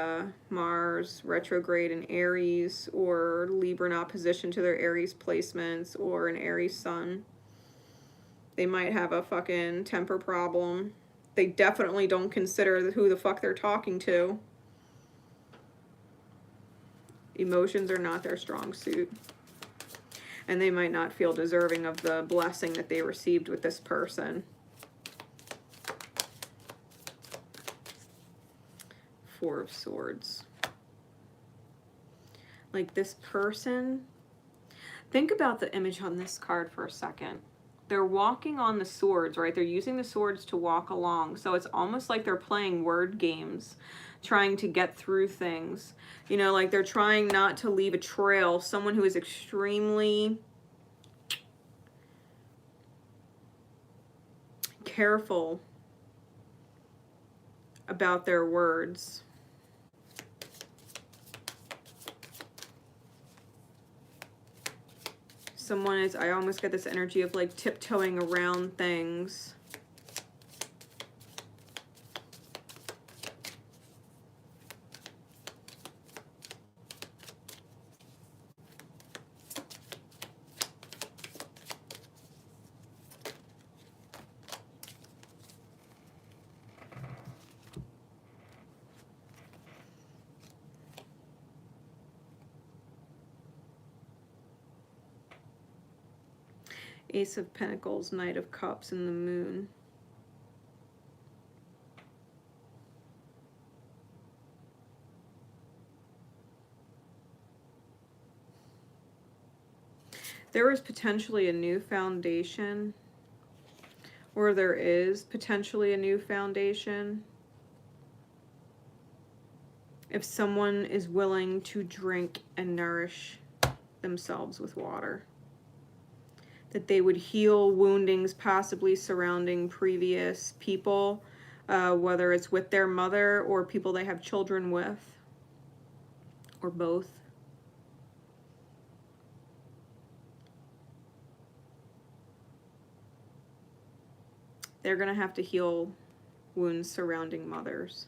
Mars retrograde in Aries, or Libra in opposition to their Aries placements, or an Aries sun. They might have a fucking temper problem. They definitely don't consider who the fuck they're talking to. Emotions are not their strong suit. And they might not feel deserving of the blessing that they received with this person. Four of Swords. Like this person, think about the image on this card for a second. They're walking on the swords, right? They're using the swords to walk along. So it's almost like they're playing word games, trying to get through things. You know, like they're trying not to leave a trail. Someone who is extremely careful about their words. Someone is, I almost get this energy of like tiptoeing around things. Ace of Pentacles, Knight of Cups, and the Moon. There is potentially a new foundation or there is potentially a new foundation. If someone is willing to drink and nourish themselves with water, that they would heal woundings possibly surrounding previous people, whether it's with their mother or people they have children with, or both. They're going to have to heal wounds surrounding mothers.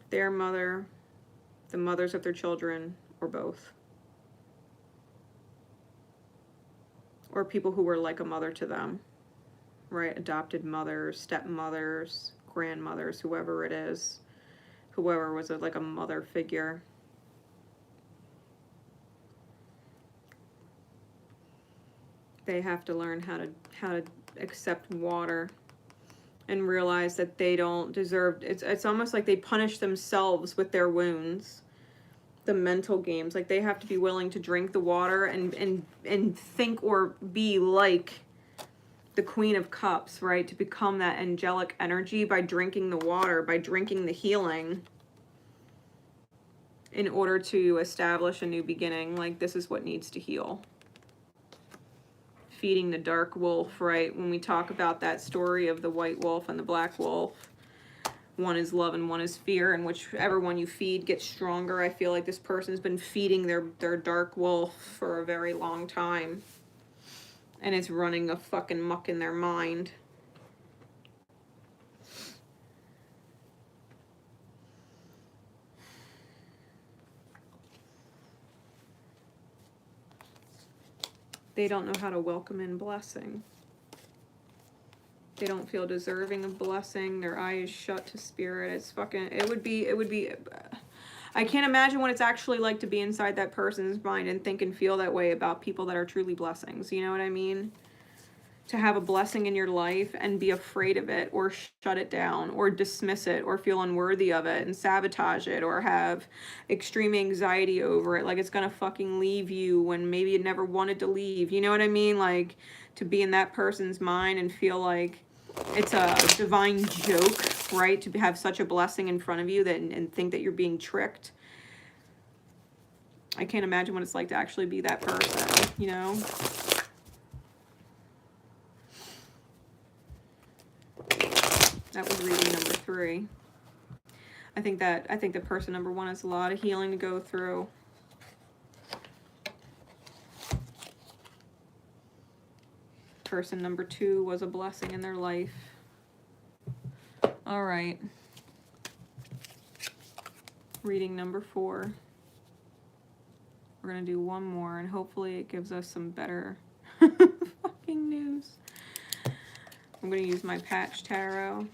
Their mother, the mothers of their children, or both. Or people who were like a mother to them, right? Adopted mothers, stepmothers, grandmothers, whoever it is. Whoever was like a mother figure. They have to learn how to accept water and realize that they don't deserve, it's almost like they punish themselves with their wounds. The mental games, like they have to be willing to drink the water and think or be like the Queen of Cups, right? To become that angelic energy by drinking the water, by drinking the healing, in order to establish a new beginning. Like, this is what needs to heal. Feeding the dark wolf, right? When we talk about that story of the white wolf and the black wolf, one is love and one is fear, and whichever one you feed gets stronger. I feel like this person's been feeding their dark wolf for a very long time, and it's running a fucking muck in their mind. They don't know how to welcome in blessing. They don't feel deserving of blessing. Their eye is shut to spirit. It's fucking, it would be, I can't imagine what it's actually like to be inside that person's mind and think and feel that way about people that are truly blessings. You know what I mean? To have a blessing in your life and be afraid of it, or shut it down, or dismiss it, or feel unworthy of it and sabotage it, or have extreme anxiety over it, like it's gonna fucking leave you when maybe it never wanted to leave. You know what I mean? Like, to be in that person's mind and feel like it's a divine joke, right? To have such a blessing in front of you that and think that you're being tricked. I can't imagine what it's like to actually be that person, you know? That was reading number 3. I think the person number 1 has a lot of healing to go through. Person number 2 was a blessing in their life. All right. Reading number 4. We're going to do one more, and hopefully it gives us some better fucking news. I'm going to use my patch tarot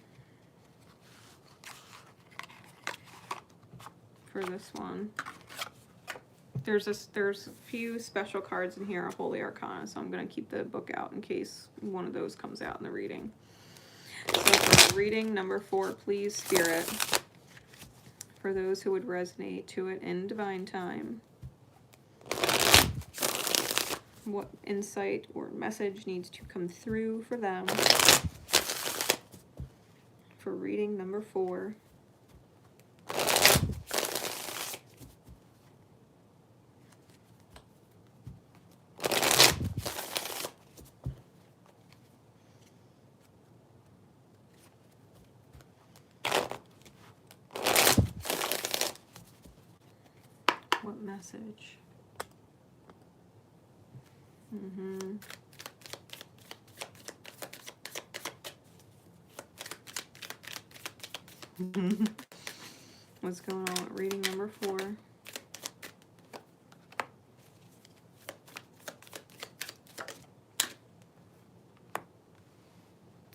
for this one. There's a few special cards in here, a Holy Arcana, so I'm going to keep the book out in case one of those comes out in the reading. So for reading number 4, please, Spirit, for those who would resonate to it in divine time, what insight or message needs to come through for them for reading number 4. What message? What's going on with reading number 4?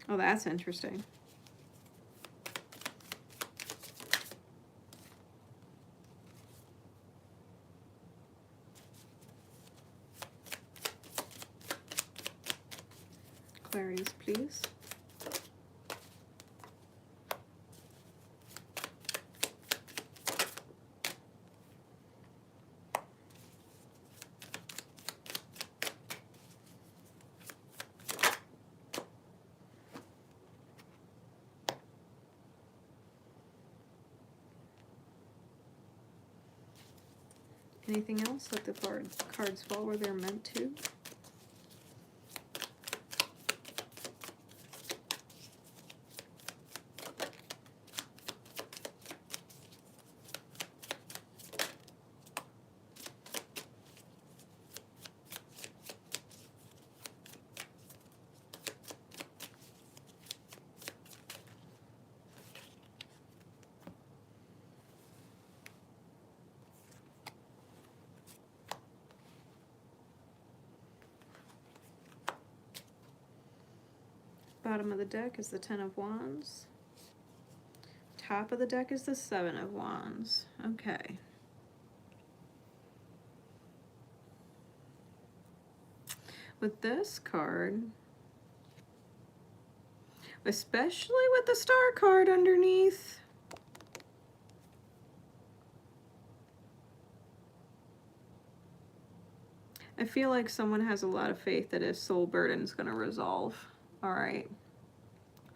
Oh, that's interesting. Clarities, please. Anything else? Let the cards fall where they're meant to. Bottom of the deck is the Ten of Wands. Top of the deck is the Seven of Wands. Okay. With this card, especially with the Star card underneath, I feel like someone has a lot of faith that his soul burden is going to resolve. All right.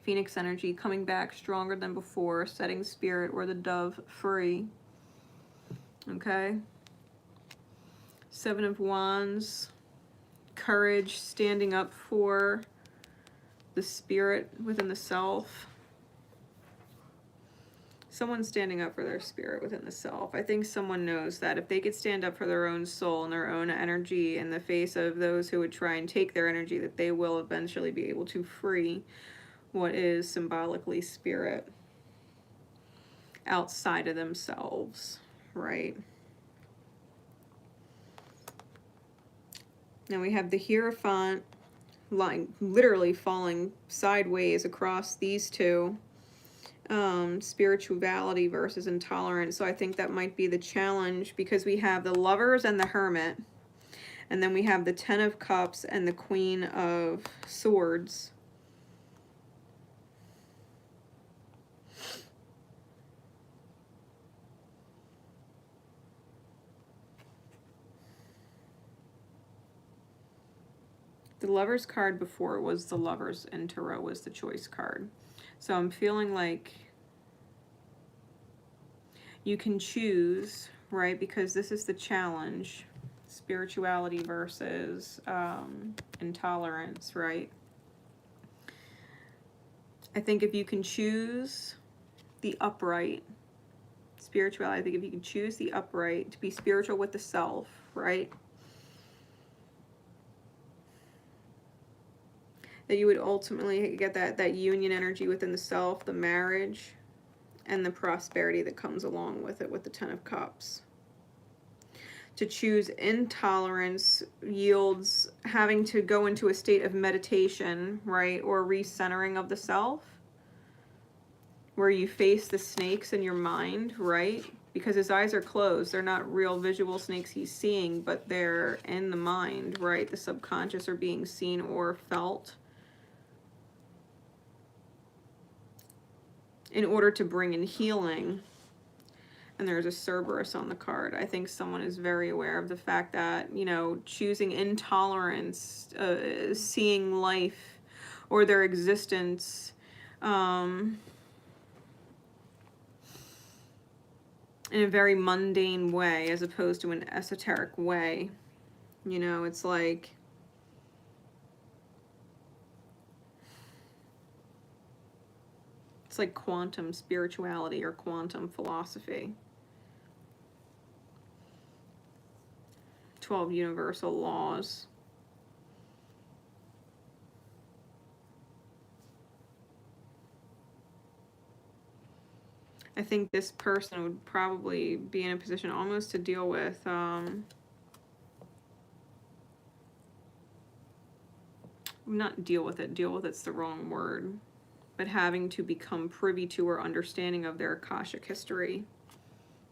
Phoenix energy coming back stronger than before, setting spirit or the dove free. Okay. Seven of Wands, courage, standing up for the spirit within the self. Someone's standing up for their spirit within the self. I think someone knows that if they could stand up for their own soul and their own energy in the face of those who would try and take their energy, that they will eventually be able to free what is symbolically spirit outside of themselves, right? Now we have the Hierophant line literally falling sideways across these two. Spirituality versus intolerance. So I think that might be the challenge, because we have the Lovers and the Hermit, and then we have the Ten of Cups and the Queen of Swords. The Lovers card before was the Lovers, and Tarot was the Choice card. So I'm feeling like you can choose, right? Because this is the challenge. Spirituality versus intolerance, right? I think if you can choose the upright spirituality, I think if you can choose the upright, to be spiritual with the self, right? That you would ultimately get that union energy within the self, the marriage, and the prosperity that comes along with it with the Ten of Cups. To choose intolerance yields having to go into a state of meditation, right? Or recentering of the self, where you face the snakes in your mind, right? Because his eyes are closed. They're not real visual snakes he's seeing, but they're in the mind, right? The subconscious are being seen or felt, in order to bring in healing. And there's a Cerberus on the card. I think someone is very aware of the fact that, you know, choosing intolerance, seeing life or their existence in a very mundane way, as opposed to an esoteric way. You know, it's like, quantum spirituality or quantum philosophy. 12 universal laws. I think this person would probably be in a position almost to deal with not deal with it's the wrong word, but having to become privy to or understanding of their Akashic history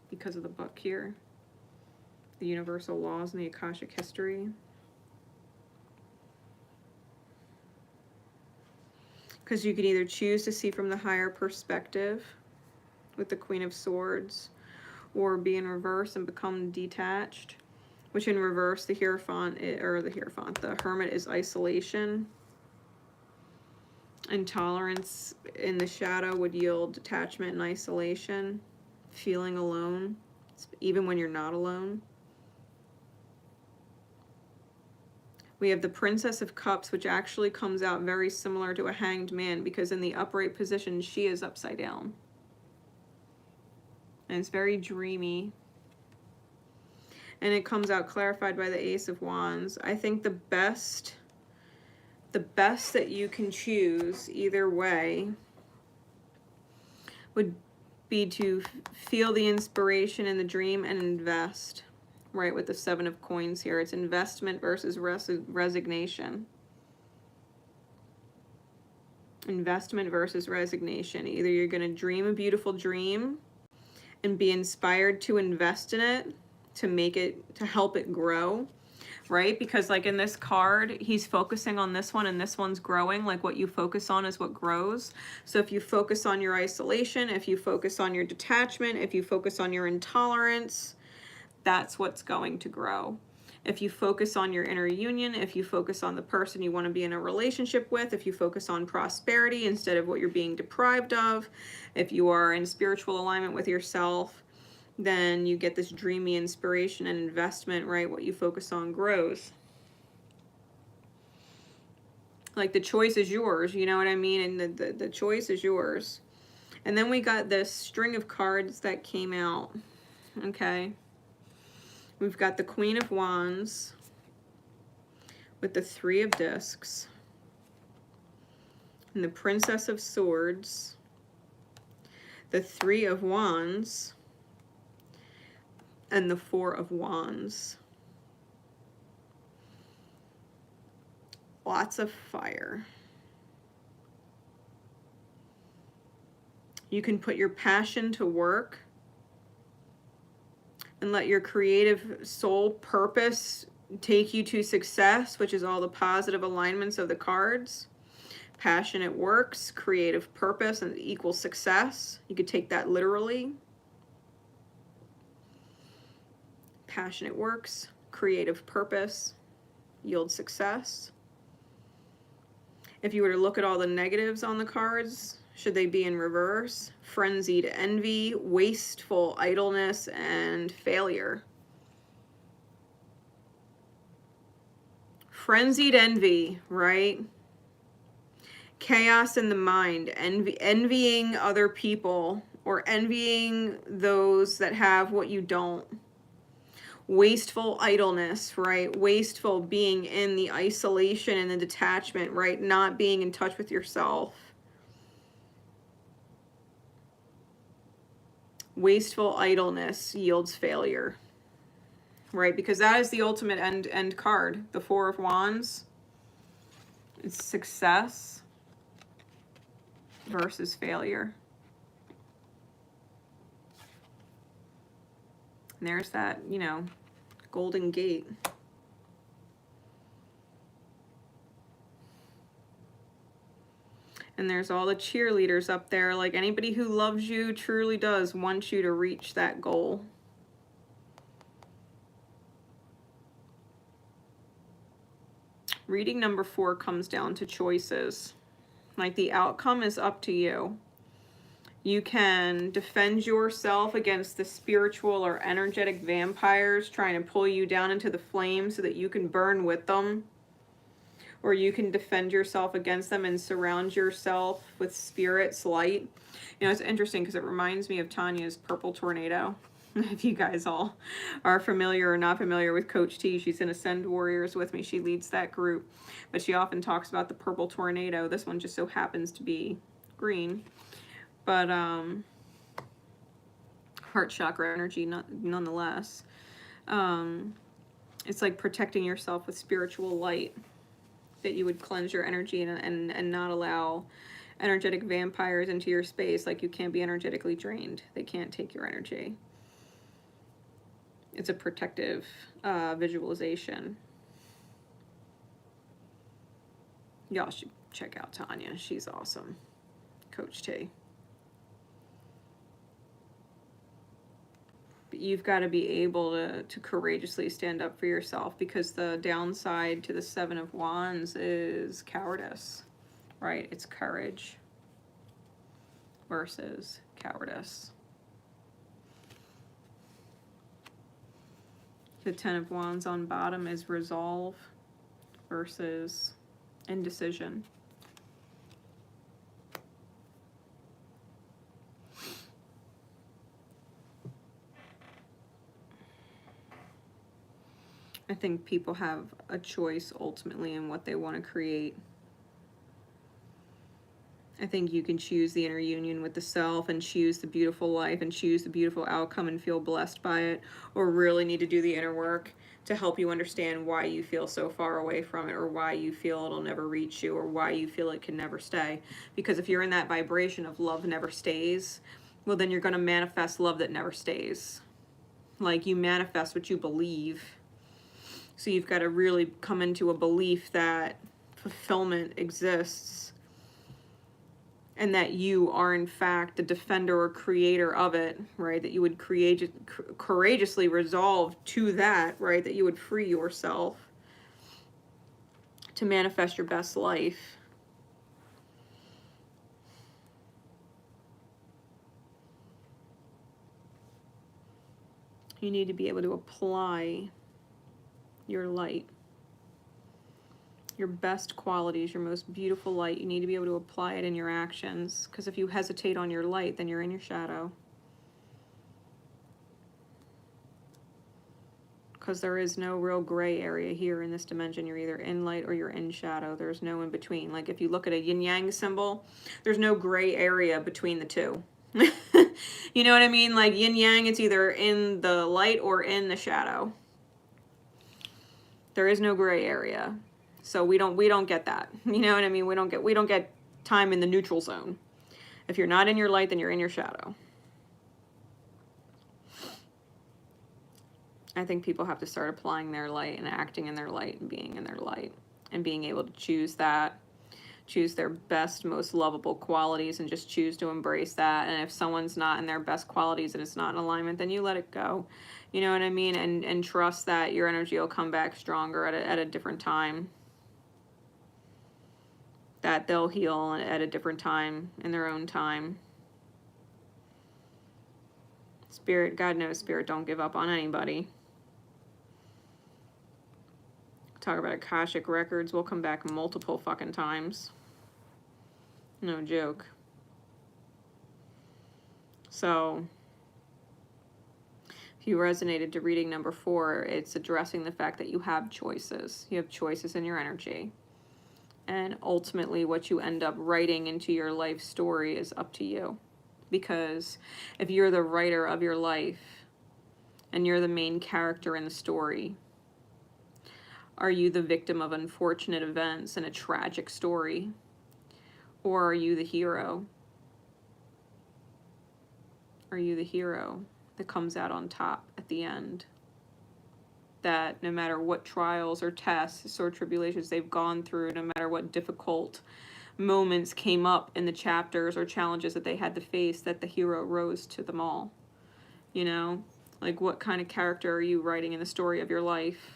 because of the book here. The universal laws and the Akashic history. Because you can either choose to see from the higher perspective with the Queen of Swords, or be in reverse and become detached, which in reverse, the Hermit is isolation. Intolerance in the shadow would yield detachment and isolation, feeling alone, even when you're not alone. We have the Princess of Cups, which actually comes out very similar to a Hanged Man, because in the upright position, she is upside down. And it's very dreamy. And it comes out clarified by the Ace of Wands. I think the best that you can choose either way would be to feel the inspiration in the dream and invest, right? With the Seven of Coins here, it's investment versus resignation. Investment versus resignation. Either you're going to dream a beautiful dream and be inspired to invest in it, to make it, to help it grow, right? Because like in this card, he's focusing on this one and this one's growing. Like what you focus on is what grows. So if you focus on your isolation, if you focus on your detachment, if you focus on your intolerance, that's what's going to grow. If you focus on your inner union, if you focus on the person you want to be in a relationship with, if you focus on prosperity instead of what you're being deprived of, if you are in spiritual alignment with yourself, then you get this dreamy inspiration and investment, right? What you focus on grows. Like the choice is yours, you know what I mean? And the choice is yours. And then we got this string of cards that came out, okay? We've got the Queen of Wands with the Three of Discs and the Princess of Swords, the Three of Wands, and the Four of Wands. Lots of fire. You can put your passion to work and let your creative soul purpose take you to success, which is all the positive alignments of the cards. Passionate works, creative purpose, and equals success. You could take that literally. Passionate works, creative purpose, yield success. If you were to look at all the negatives on the cards, should they be in reverse? Frenzied envy, wasteful idleness, and failure. Frenzied envy, right? Chaos in the mind, envying other people or envying those that have what you don't. Wasteful idleness, right? Wasteful being in the isolation and the detachment, right? Not being in touch with yourself. Wasteful idleness yields failure, right? Because that is the ultimate end card. The Four of Wands. It's success versus failure. And there's that, you know, Golden Gate. And there's all the cheerleaders up there. Like anybody who loves you truly does want you to reach that goal. Reading number 4 comes down to choices. Like the outcome is up to you. You can defend yourself against the spiritual or energetic vampires trying to pull you down into the flames so that you can burn with them. Or you can defend yourself against them and surround yourself with spirit's light. You know, it's interesting because it reminds me of Tanya's Purple Tornado. If you guys all are familiar or not familiar with Coach T, she's in Ascend Warriors with me. She leads that group. But she often talks about the Purple Tornado. This one just so happens to be green. But heart chakra energy nonetheless. It's like protecting yourself with spiritual light, that you would cleanse your energy and not allow energetic vampires into your space. Like you can't be energetically drained. They can't take your energy. It's a protective visualization. Y'all should check out Tanya. She's awesome. Coach T. But you've got to be able to courageously stand up for yourself, because the downside to the Seven of Wands is cowardice, right? It's courage versus cowardice. The Ten of Wands on bottom is resolve versus indecision. I think people have a choice ultimately in what they want to create. I think you can choose the inner union with the self and choose the beautiful life and choose the beautiful outcome and feel blessed by it, or really need to do the inner work to help you understand why you feel so far away from it, or why you feel it'll never reach you, or why you feel it can never stay. Because if you're in that vibration of love never stays, well, then you're going to manifest love that never stays. Like, you manifest what you believe. So you've got to really come into a belief that fulfillment exists, and that you are in fact the defender or creator of it, right? That you would courageously resolve to that, right? That you would free yourself to manifest your best life. You need to be able to apply your light, your best qualities, your most beautiful light. You need to be able to apply it in your actions, because if you hesitate on your light, then you're in your shadow. Because there is no real gray area here in this dimension. You're either in light or you're in shadow. There's no in between. Like, if you look at a yin-yang symbol, there's no gray area between the two. You know what I mean? Like, yin-yang, it's either in the light or in the shadow. There is no gray area. So we don't get that. You know what I mean? We don't get time in the neutral zone. If you're not in your light, then you're in your shadow. I think people have to start applying their light and acting in their light and being in their light and being able to choose that, choose their best, most lovable qualities, and just choose to embrace that. And if someone's not in their best qualities and it's not in alignment, then you let it go. You know what I mean? And trust that your energy will come back stronger at a different time. That they'll heal at a different time, in their own time. Spirit, God knows, Spirit don't give up on anybody. Talk about Akashic records, will come back multiple fucking times. No joke. So, if you resonated to reading number 4, it's addressing the fact that you have choices. You have choices in your energy. And ultimately, what you end up writing into your life story is up to you. Because if you're the writer of your life, and you're the main character in the story, are you the victim of unfortunate events and a tragic story? Or are you the hero? Are you the hero that comes out on top at the end? That no matter what trials or tests or tribulations they've gone through, no matter what difficult moments came up in the chapters or challenges that they had to face, that the hero rose to them all. You know? Like, what kind of character are you writing in the story of your life?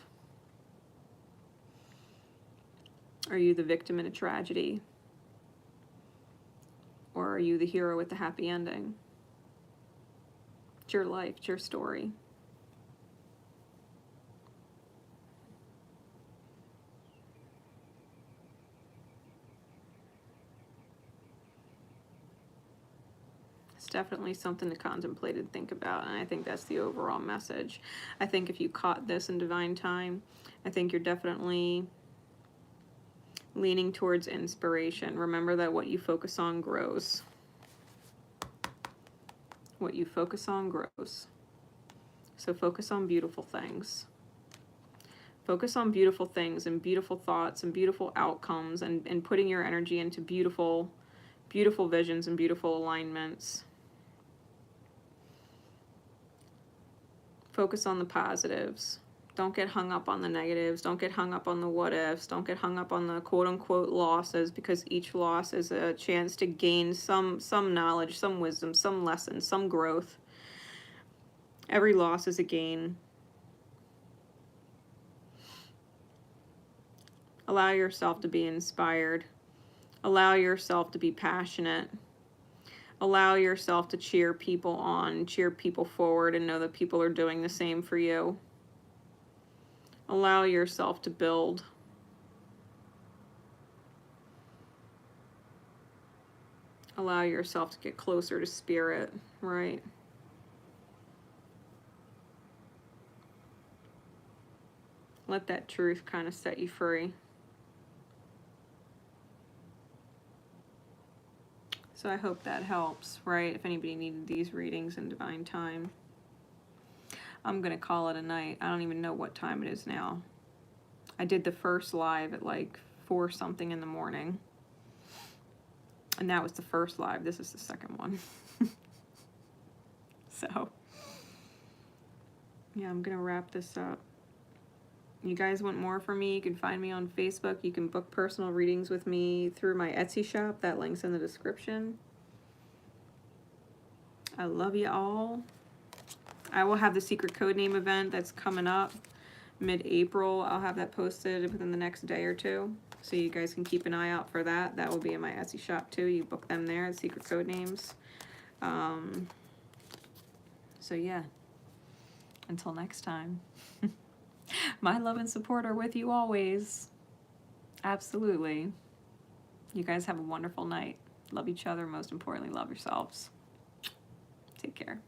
Are you the victim in a tragedy? Or are you the hero with the happy ending? It's your life, it's your story. It's definitely something to contemplate and think about, and I think that's the overall message. I think if you caught this in divine time, I think you're definitely leaning towards inspiration. Remember that what you focus on grows. What you focus on grows. So focus on beautiful things. Focus on beautiful things and beautiful thoughts and beautiful outcomes, and putting your energy into beautiful, beautiful visions and beautiful alignments. Focus on the positives. Don't get hung up on the negatives. Don't get hung up on the what ifs. Don't get hung up on the quote unquote losses, because each loss is a chance to gain some knowledge, some wisdom, some lesson, some growth. Every loss is a gain. Allow yourself to be inspired. Allow yourself to be passionate. Allow yourself to cheer people on, cheer people forward, and know that people are doing the same for you. Allow yourself to build. allow yourself to get closer to spirit, right? Let that truth kind of set you free. So I hope that helps, right? If anybody needed these readings in divine time. I'm going to call it a night. I don't even know what time it is now. I did the first live at like 4 something in the morning. And that was the first live. This is the second one. So, yeah, I'm going to wrap this up. You guys want more from me? You can find me on Facebook. You can book personal readings with me through my Etsy shop. That link's in the description. I love you all. I will have the secret codename event that's coming up mid-April. I'll have that posted within the next day or two. So you guys can keep an eye out for that. That will be in my Etsy shop too. You book them there, the secret code names. So yeah, until next time. My love and support are with you always. Absolutely. You guys have a wonderful night. Love each other. Most importantly, love yourselves. Take care.